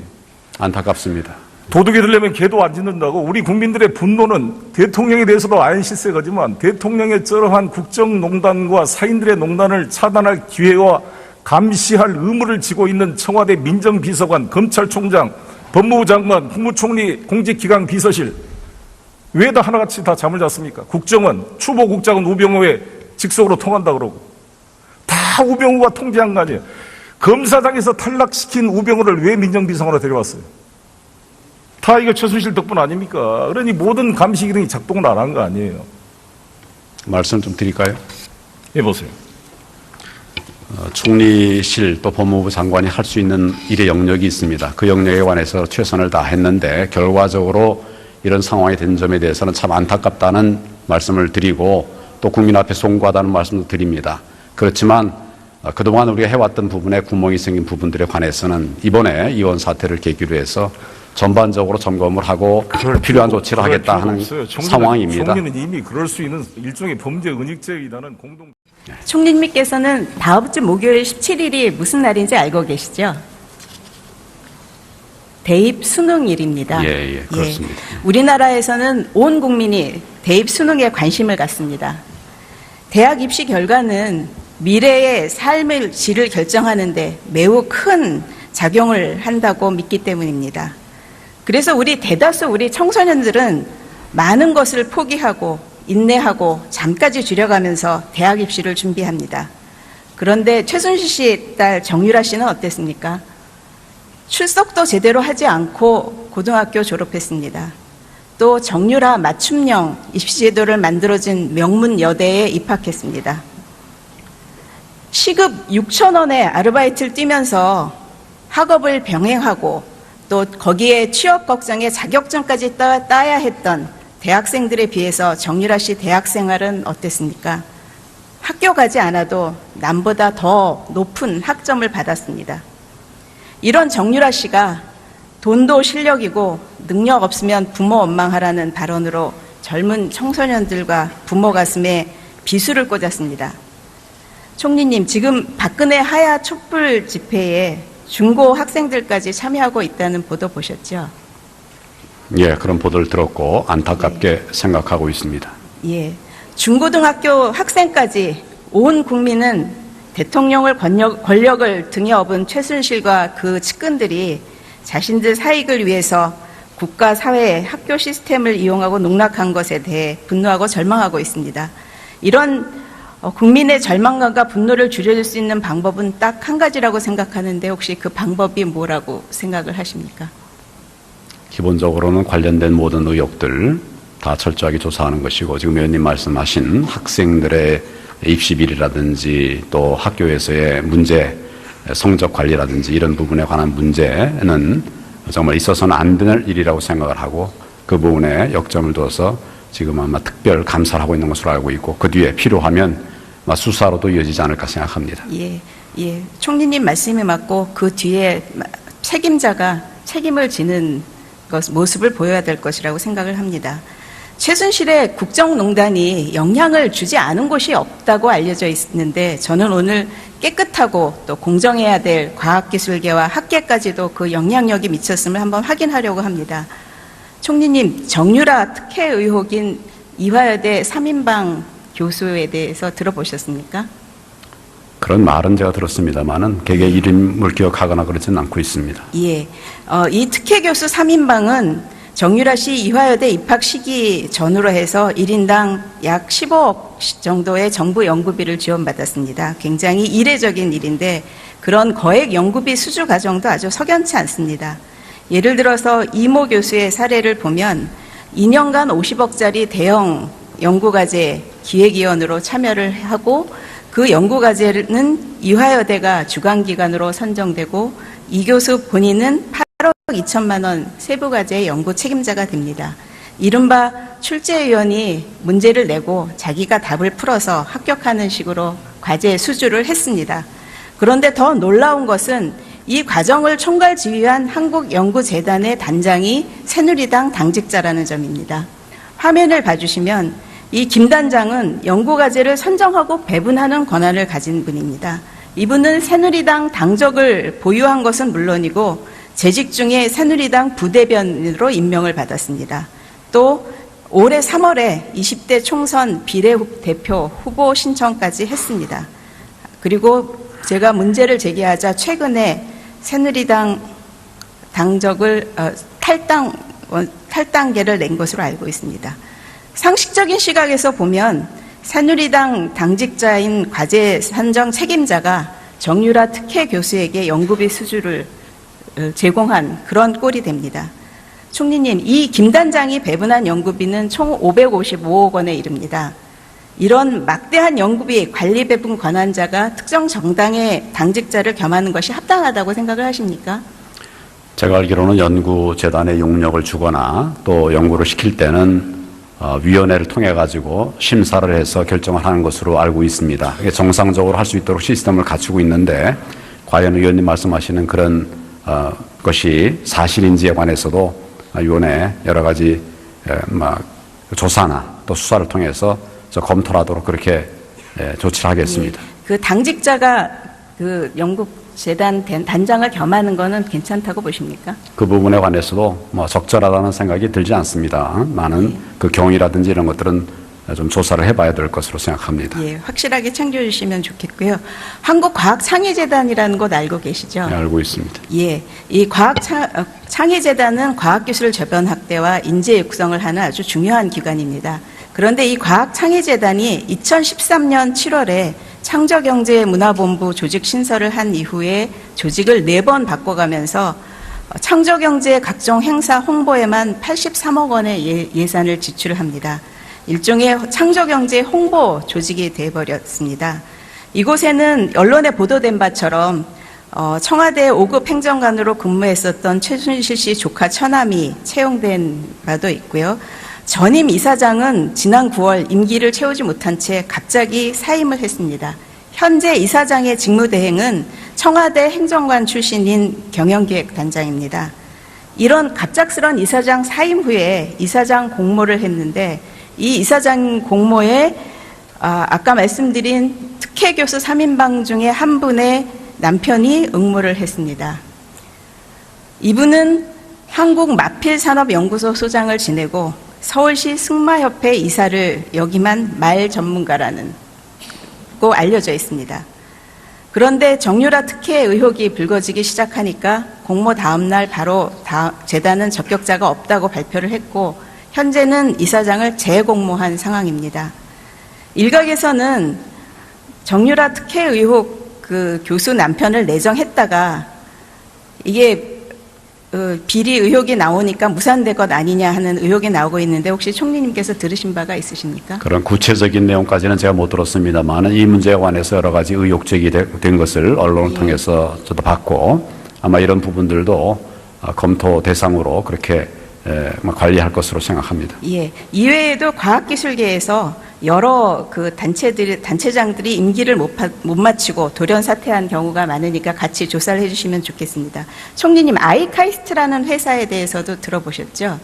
안타깝습니다. 도둑이 되려면 개도 안 짖는다고. 우리 국민들의 분노는 대통령에 대해서도 아연실세가지만 대통령의 저러한 국정농단과 사인들의 농단을 차단할 기회와 감시할 의무를 지고 있는 청와대 민정비서관, 검찰총장, 법무부 장관, 국무총리, 공직기강 비서실 왜 다 하나같이 다 잠을 잤습니까? 국정원, 추보국장은 우병우의 직속으로 통한다 그러고 다 우병우가 통제한 거 아니에요. 검사장에서 탈락시킨 우병우를 왜 민정비서관으로 데려왔어요? 다 이거 최순실 덕분 아닙니까? 그러니 모든 감시 기능이 작동을 안 한 거 아니에요. 말씀 좀 드릴까요? 해보세요. 총리실 또 법무부 장관이 할 수 있는 일의 영역이 있습니다. 그 영역에 관해서 최선을 다했는데 결과적으로 이런 상황이 된 점에 대해서는 참 안타깝다는 말씀을 드리고 또 국민 앞에 송구하다는 말씀도 드립니다. 그렇지만 그동안 우리가 해왔던 부분에 구멍이 생긴 부분들에 관해서는 이번에 이원 사태를 계기로 해서 전반적으로 점검을 하고 필요한 조치를 하겠다 하는 상황입니다. 총리는 이미 그럴 수 있는 일종의 범죄 은닉죄에 의한 공동. 총리님께서는 다음 주 목요일 17일이 무슨 날인지 알고 계시죠? 대입 수능일입니다. 예, 그렇습니다. 우리나라에서는 온 국민이 대입 수능에 관심을 갖습니다. 대학 입시 결과는 미래의 삶의 질을 결정하는데 매우 큰 작용을 한다고 믿기 때문입니다. 그래서 우리 청소년들은 많은 것을 포기하고 인내하고 잠까지 줄여가면서 대학 입시를 준비합니다. 그런데 최순실 씨 딸 정유라 씨는 어땠습니까? 출석도 제대로 하지 않고 고등학교 졸업했습니다. 또 정유라 맞춤형 입시제도를 만들어진 명문여대에 입학했습니다. 시급 6,000원의 아르바이트를 뛰면서 학업을 병행하고 또 거기에 취업 걱정에 자격증까지 따야 했던 대학생들에 비해서 정유라 씨 대학 생활은 어땠습니까? 학교 가지 않아도 남보다 더 높은 학점을 받았습니다. 이런 정유라 씨가 돈도 실력이고 능력 없으면 부모 원망하라는 발언으로 젊은 청소년들과 부모 가슴에 비수를 꽂았습니다. 총리님, 지금 박근혜 하야 촛불 집회에 중고 학생들까지 참여하고 있다는 보도 보셨죠? 예, 그런 보도를 들었고 안타깝게 생각하고 있습니다. 예. 중고등학교 학생까지 온 국민은 대통령을 권력을 등에 업은 최순실과 그 측근들이 자신들 사익을 위해서 국가, 사회, 학교 시스템을 이용하고 농락한 것에 대해 분노하고 절망하고 있습니다. 이런 국민의 절망감과 분노를 줄여줄 수 있는 방법은 딱 한 가지라고 생각하는데 혹시 그 방법이 뭐라고 생각을 하십니까? 기본적으로는 관련된 모든 의혹들 다 철저하게 조사하는 것이고 지금 의원님 말씀하신 학생들의 입시 비리라든지 또 학교에서의 문제, 성적 관리라든지 이런 부분에 관한 문제는 정말 있어서는 안 될 일이라고 생각을 하고 그 부분에 역점을 둬서 지금 아마 특별 감사를 하고 있는 것으로 알고 있고 그 뒤에 필요하면 수사로도 이어지지 않을까 생각합니다. 예, 예. 총리님 말씀이 맞고 그 뒤에 책임자가 책임을 지는 모습을 보여야 될 것이라고 생각을 합니다. 최순실의 국정농단이 영향을 주지 않은 곳이 없다고 알려져 있는데 저는 오늘 깨끗하고 또 공정해야 될 과학기술계와 학계까지도 그 영향력이 미쳤음을 한번 확인하려고 합니다. 총리님, 정유라 특혜 의혹인 이화여대 3인방 교수에 대해서 들어보셨습니까? 그런 말은 제가 들었습니다만은 개개 이름을 기억하거나 그러지는 않고 있습니다. 예. 이 특혜 교수 3인방은 정유라 씨 이화여대 입학 시기 전후로 해서 1인당 약 15억 정도의 정부 연구비를 지원받았습니다. 굉장히 이례적인 일인데 그런 거액 연구비 수주 과정도 아주 석연치 않습니다. 예를 들어서 이모 교수의 사례를 보면 2년간 50억짜리 대형 연구과제 기획위원으로 참여를 하고 그 연구과제는 이화여대가 주관기관으로 선정되고 이 교수 본인은 8억 2천만 원 세부과제 연구 책임자가 됩니다. 이른바 출제위원이 문제를 내고 자기가 답을 풀어서 합격하는 식으로 과제 수주를 했습니다. 그런데 더 놀라운 것은 이 과정을 총괄 지휘한 한국연구재단의 단장이 새누리당 당직자라는 점입니다. 화면을 봐주시면 이 김 단장은 연구과제를 선정하고 배분하는 권한을 가진 분입니다. 이분은 새누리당 당적을 보유한 것은 물론이고 재직 중에 새누리당 부대변인으로 임명을 받았습니다. 또 올해 3월에 20대 총선 비례대표 후보 신청까지 했습니다. 그리고 제가 문제를 제기하자 최근에 새누리당 당적을 탈당계를 낸 것으로 알고 있습니다. 상식적인 시각에서 보면 새누리당 당직자인 과제 선정 책임자가 정유라 특혜 교수에게 연구비 수주를 제공한 그런 꼴이 됩니다. 총리님, 이 김 단장이 배분한 연구비는 총 555억 원에 이릅니다. 이런 막대한 연구비 관리 배분 권한자가 특정 정당의 당직자를 겸하는 것이 합당하다고 생각을 하십니까? 제가 알기로는 연구재단에 용역을 주거나 또 연구를 시킬 때는 위원회를 통해 가지고 심사를 해서 결정을 하는 것으로 알고 있습니다. 이게 정상적으로 할 수 있도록 시스템을 갖추고 있는데 과연 의원님 말씀하시는 그런 것이 사실인지에 관해서도 위원회 여러 가지 조사나 또 수사를 통해서 검토를 하도록 그렇게 조치를 하겠습니다. 그 당직자가 그 연구재단 단장을 겸하는 거는 괜찮다고 보십니까? 그 부분에 관해서도 적절하다는 생각이 들지 않습니다. 많은 그 경위라든지 이런 것들은 좀 조사를 해봐야 될 것으로 생각합니다. 예, 확실하게 챙겨주시면 좋겠고요. 한국과학창의재단이라는 곳 알고 계시죠? 네, 알고 있습니다. 예, 이 과학창의재단은 과학기술 저변 확대와 인재 육성을 하는 아주 중요한 기관입니다. 그런데 이 과학창의재단이 2013년 7월에 창조경제문화본부 조직 신설을 한 이후에 조직을 4번 바꿔가면서 창조경제 각종 행사 홍보에만 83억 원의 예산을 지출합니다. 일종의 창조경제 홍보 조직이 되어버렸습니다. 이곳에는 언론에 보도된 바처럼 청와대 5급 행정관으로 근무했었던 최순실 씨 조카 처남이 채용된 바도 있고요. 전임 이사장은 지난 9월 임기를 채우지 못한 채 갑자기 사임을 했습니다. 현재 이사장의 직무대행은 청와대 행정관 출신인 경영기획단장입니다. 이런 갑작스런 이사장 사임 후에 이사장 공모를 했는데 이 이사장 공모에 아까 말씀드린 특혜교수 3인방 중에 한 분의 남편이 응모를 했습니다. 이분은 한국마필산업연구소 소장을 지내고 서울시 승마협회 이사를 역임한 말 전문가라는 고 알려져 있습니다. 그런데 정유라 특혜 의혹이 불거지기 시작하니까 공모 다음 날 바로 재단은 적격자가 없다고 발표를 했고 현재는 이사장을 재공모한 상황입니다. 일각에서는 정유라 특혜 의혹 그 교수 남편을 내정했다가 이게 비리 의혹이 나오니까 무산된 것 아니냐 하는 의혹이 나오고 있는데 혹시 총리님께서 들으신 바가 있으십니까? 그런 구체적인 내용까지는 제가 못 들었습니다만 이 문제에 관해서 여러 가지 의혹 제기된 것을 언론을 통해서 저도 봤고 아마 이런 부분들도 검토 대상으로 그렇게 관리할 것으로 생각합니다. 예. 이외에도 과학기술계에서 여러 그 단체장들이 임기를 못 마치고 돌연 사퇴한 경우가 많으니까 같이 조사를 해주시면 좋겠습니다. 총리님, 아이카이스트라는 회사에 대해서도 들어보셨죠?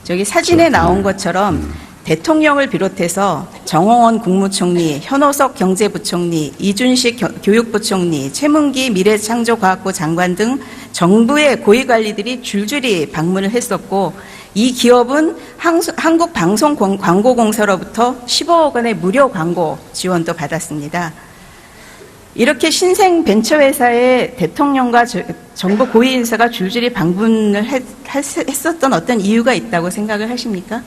저기 사진에 나온 것처럼 대통령을 비롯해서 정홍원 국무총리, 현호석 경제부총리, 이준식 교육부총리, 최문기 미래창조과학부 장관 등 정부의 고위관리들이 줄줄이 방문을 했었고 이 기업은 한국방송광고공사로부터 15억 원의 무료 광고 지원도 받았습니다. 이렇게 신생 벤처회사에 대통령과 정부 고위인사가 줄줄이 방문을 했었던 어떤 이유가 있다고 생각을 하십니까?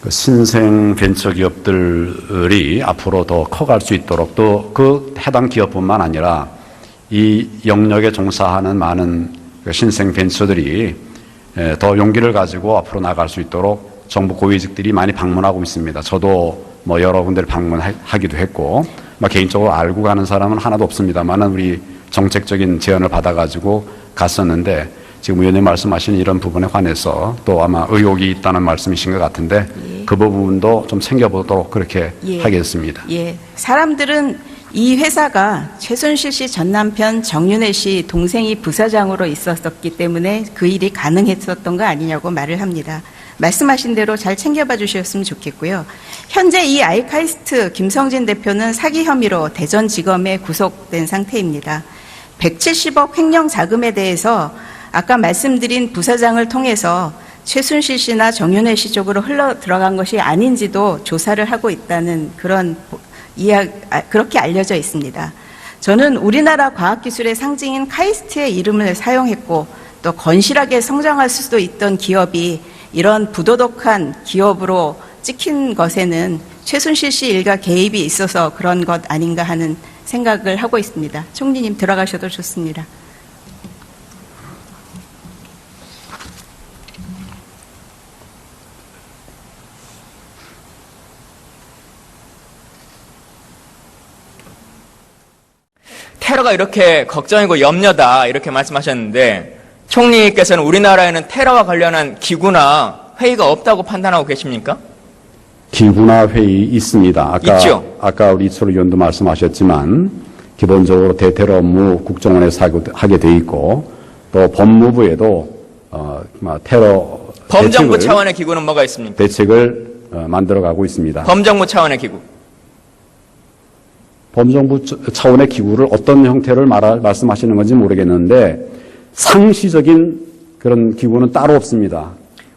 그 신생 벤처 기업들이 앞으로 더 커갈 수 있도록 또 그 해당 기업뿐만 아니라 이 영역에 종사하는 많은 신생 벤처들이 더 용기를 가지고 앞으로 나갈 수 있도록 정부 고위직들이 많이 방문하고 있습니다. 저도 뭐 여러 군데를 방문하기도 했고 개인적으로 알고 가는 사람은 하나도 없습니다만 우리 정책적인 제안을 받아가지고 갔었는데 지금 의원님 말씀하신 이런 부분에 관해서 또 아마 의혹이 있다는 말씀이신 것 같은데 예. 그 부분도 좀 챙겨보도록 그렇게 예. 하겠습니다. 예. 사람들은 이 회사가 최순실 씨 전 남편 정윤회 씨 동생이 부사장으로 있었기 때문에 그 일이 가능했었던 거 아니냐고 말을 합니다. 말씀하신 대로 잘 챙겨봐 주셨으면 좋겠고요. 현재 이 아이카이스트 김성진 대표는 사기 혐의로 대전지검에 구속된 상태입니다. 170억 횡령 자금에 대해서 아까 말씀드린 부사장을 통해서 최순실 씨나 정윤회 씨 쪽으로 흘러 들어간 것이 아닌지도 조사를 하고 있다는 그런 그렇게 알려져 있습니다. 저는 우리나라 과학기술의 상징인 카이스트의 이름을 사용했고 또 건실하게 성장할 수도 있던 기업이 이런 부도덕한 기업으로 찍힌 것에는 최순실 씨 일가 개입이 있어서 그런 것 아닌가 하는 생각을 하고 있습니다. 총리님 들어가셔도 좋습니다. 테러가 이렇게 걱정이고 염려다 이렇게 말씀하셨는데 총리께서는 우리나라에는 테러와 관련한 기구나 회의가 없다고 판단하고 계십니까? 기구나 회의 있습니다. 있죠? 아까 우리 이철우 의원도 말씀하셨지만 기본적으로 대테러 업무 국정원에서 하게 돼 있고 또 법무부에도 테러 범정부 차원의 기구는 뭐가 있습니까? 대책을 만들어가고 있습니다. 범정부 차원의 기구. 범정부 차원의 기구를 어떤 형태를 말씀하시는 건지 모르겠는데 상시적인 그런 기구는 따로 없습니다.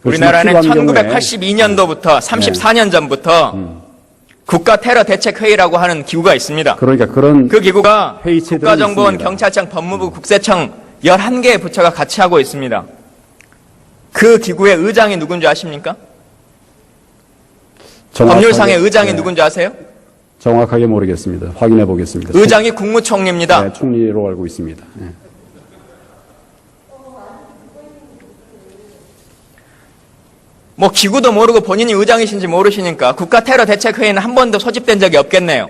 우리나라는 1982년도부터 34년 전부터 국가 테러 대책 회의라고 하는 기구가 있습니다. 그러니까 그런 그 기구가 회의체들이 국가정보원, 있습니다. 경찰청, 법무부, 국세청 11개의 부처가 같이 하고 있습니다. 그 기구의 의장이 누군지 아십니까? 법률상의 의장이 누군지 아세요? 정확하게 모르겠습니다. 확인해 보겠습니다. 의장이 국무총리입니다. 네, 총리로 알고 있습니다. 네. 뭐 기구도 모르고 본인이 의장이신지 모르시니까 국가 테러 대책 회의는 한 번도 소집된 적이 없겠네요.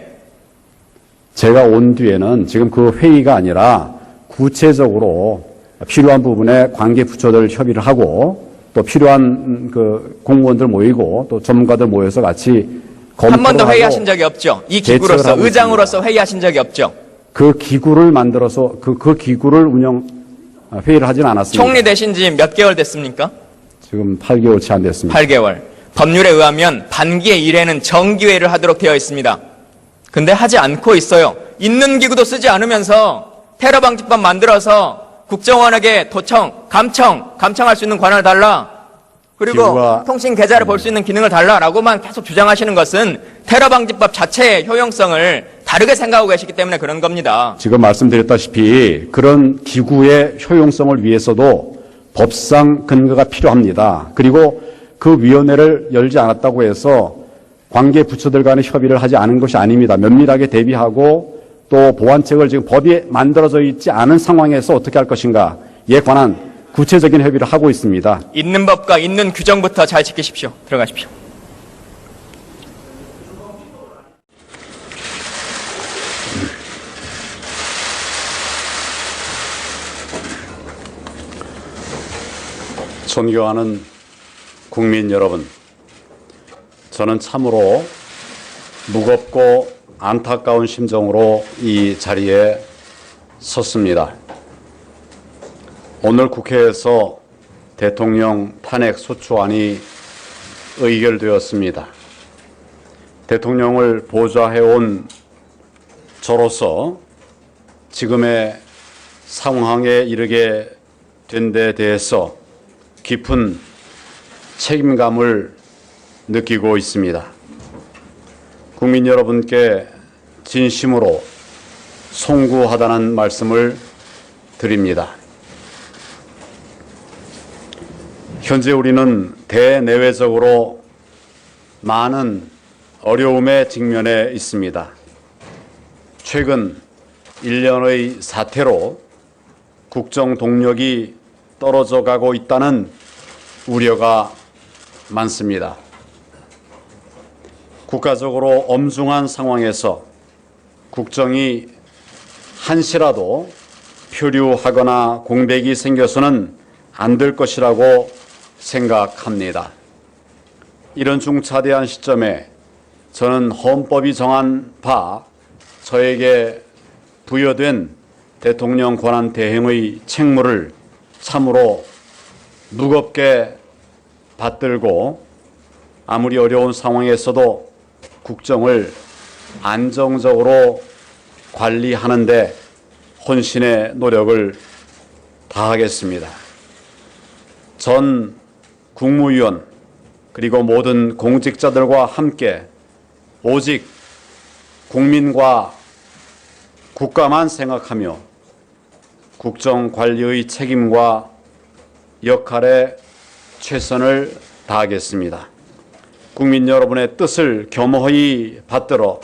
제가 온 뒤에는 지금 그 회의가 아니라 구체적으로 필요한 부분에 관계 부처들 협의를 하고 또 필요한 그 공무원들 모이고 또 전문가들 모여서 같이 한 번도 검토를 회의하신 하고 적이 없죠. 이 대처를 기구로서, 하고 의장으로서 회의하신 적이 없죠. 그 기구를 만들어서 그 기구를 회의를 하진 않았습니다. 총리 되신 지 몇 개월 됐습니까? 지금 8개월 채 안 됐습니다. 8개월. 법률에 의하면 반기의 1회는 정기회의를 하도록 되어 있습니다. 근데 하지 않고 있어요. 있는 기구도 쓰지 않으면서 테러 방지법 만들어서 국정원에게 도청, 감청할 수 있는 권한을 달라. 그리고 기구가- 통신 계좌를 볼 수 있는 기능을 달라라고만 계속 주장하시는 것은 테러 방지법 자체의 효용성을 다르게 생각하고 계시기 때문에 그런 겁니다. 지금 말씀드렸다시피 그런 기구의 효용성을 위해서도 법상 근거가 필요합니다. 그리고 그 위원회를 열지 않았다고 해서 관계 부처들 간의 협의를 하지 않은 것이 아닙니다. 면밀하게 대비하고 또 보완책을 지금 법이 만들어져 있지 않은 상황에서 어떻게 할 것인가에 관한 구체적인 협의를 하고 있습니다. 있는 법과 있는 규정부터 잘 지키십시오. 들어가십시오. 존경하는 국민 여러분, 저는 참으로 무겁고 안타까운 심정으로 이 자리에 섰습니다. 오늘 국회에서 대통령 탄핵 소추안이 의결되었습니다. 대통령을 보좌해온 저로서 지금의 상황에 이르게 된 데 대해서 깊은 책임감을 느끼고 있습니다. 국민 여러분께 진심으로 송구하다는 말씀을 드립니다. 현재 우리는 대내외적으로 많은 어려움에 직면해 있습니다. 최근 1년의 사태로 국정 동력이 떨어져 가고 있다는 우려가 많습니다. 국가적으로 엄중한 상황에서 국정이 한시라도 표류하거나 공백이 생겨서는 안 될 것이라고 생각합니다. 이런 중차대한 시점에 저는 헌법이 정한 바 저에게 부여된 대통령 권한 대행의 책무를 참으로 무겁게 받들고 아무리 어려운 상황에서도 국정을 안정적으로 관리하는 데 혼신의 노력을 다하겠습니다. 전 국무위원 그리고 모든 공직자들과 함께 오직 국민과 국가만 생각하며 국정관리의 책임과 역할에 최선을 다하겠습니다. 국민 여러분의 뜻을 겸허히 받들어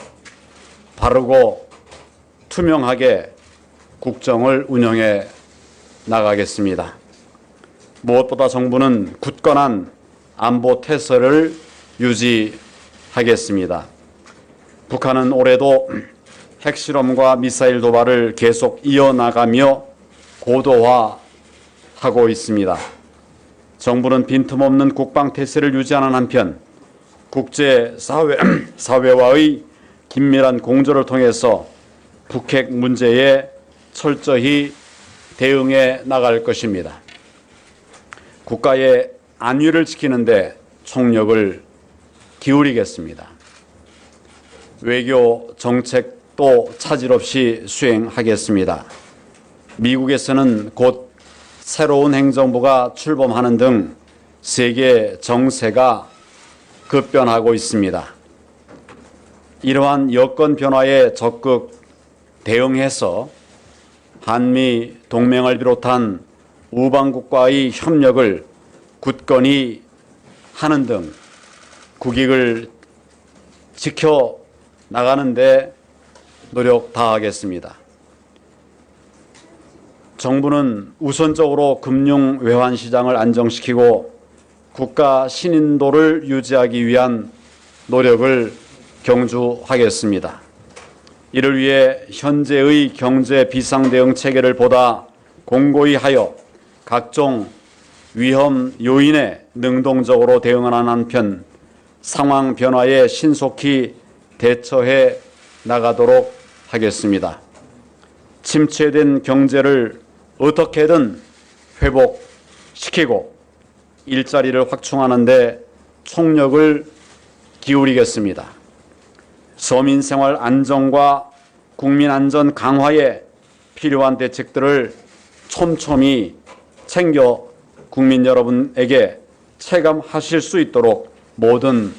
바르고 투명하게 국정을 운영해 나가겠습니다. 무엇보다 정부는 굳건한 안보 태세를 유지하겠습니다. 북한은 올해도 핵실험과 미사일 도발을 계속 이어나가며 고도화하고 있습니다. 정부는 빈틈없는 국방 태세를 유지하는 한편 국제사회와의 긴밀한 공조를 통해서 북핵 문제에 철저히 대응해 나갈 것입니다. 국가의 안위를 지키는 데 총력을 기울이겠습니다. 외교 정책도 차질 없이 수행하겠습니다. 미국에서는 곧 새로운 행정부가 출범하는 등 세계 정세가 급변하고 있습니다. 이러한 여건 변화에 적극 대응해서 한미 동맹을 비롯한 우방국과의 협력을 굳건히 하는 등 국익을 지켜 나가는 데 노력 다하겠습니다. 정부는 우선적으로 금융 외환 시장을 안정시키고 국가 신인도를 유지하기 위한 노력을 경주하겠습니다. 이를 위해 현재의 경제 비상대응 체계를 보다 공고히 하여 각종 위험 요인에 능동적으로 대응하는 한편 상황 변화에 신속히 대처해 나가도록 하겠습니다. 침체된 경제를 어떻게든 회복시키고 일자리를 확충하는 데 총력을 기울이겠습니다. 서민생활 안정과 국민 안전 강화에 필요한 대책들을 촘촘히 챙겨 국민 여러분에게 체감하실 수 있도록 모든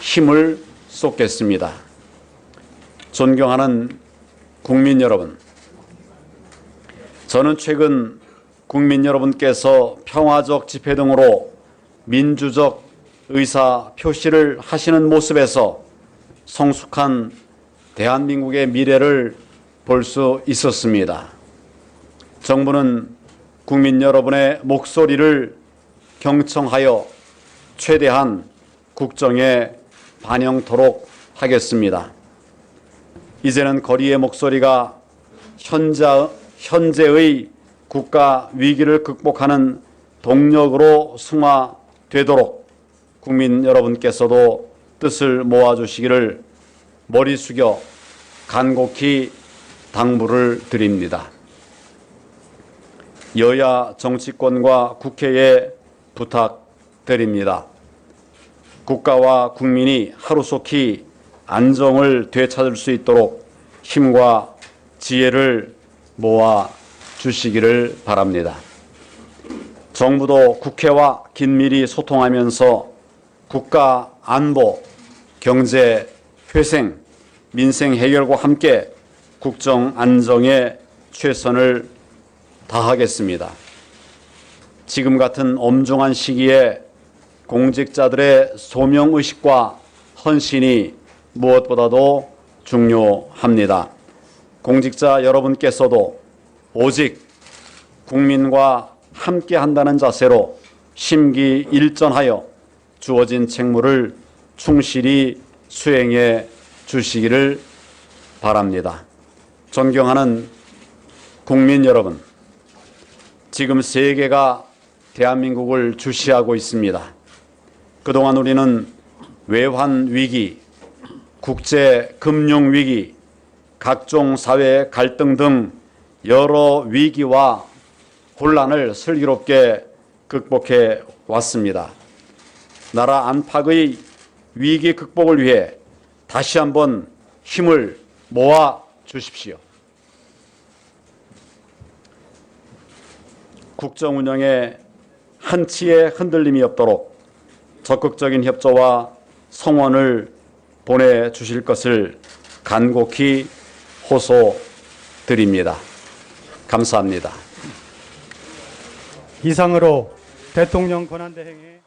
힘을 쏟겠습니다. 존경하는 국민 여러분, 저는 최근 국민 여러분께서 평화적 집회 등으로 민주적 의사 표시를 하시는 모습에서 성숙한 대한민국의 미래를 볼 수 있었습니다. 정부는 국민 여러분의 목소리를 경청하여 최대한 국정에 반영토록 하겠습니다. 이제는 거리의 목소리가 현재의 국가 위기를 극복하는 동력으로 승화되도록 국민 여러분께서도 뜻을 모아주시기를 머리 숙여 간곡히 당부를 드립니다. 여야 정치권과 국회에 부탁드립니다. 국가와 국민이 하루속히 안정을 되찾을 수 있도록 힘과 지혜를 모아 주시기를 바랍니다. 정부도 국회와 긴밀히 소통하면서 국가 안보, 경제 회생, 민생 해결과 함께 국정 안정에 최선을 다하겠습니다. 지금 같은 엄중한 시기에 공직자들의 소명의식과 헌신이 무엇보다도 중요합니다. 공직자 여러분께서도 오직 국민과 함께 한다는 자세로 심기일전하여 주어진 책무를 충실히 수행해 주시기를 바랍니다. 존경하는 국민 여러분, 지금 세계가 대한민국을 주시하고 있습니다. 그동안 우리는 외환 위기, 국제 금융 위기, 각종 사회 갈등 등 여러 위기와 혼란을 슬기롭게 극복해 왔습니다. 나라 안팎의 위기 극복을 위해 다시 한번 힘을 모아 주십시오. 국정 운영에 한치의 흔들림이 없도록 적극적인 협조와 성원을 보내주실 것을 간곡히 호소드립니다. 감사합니다. 이상으로 대통령 권한대행의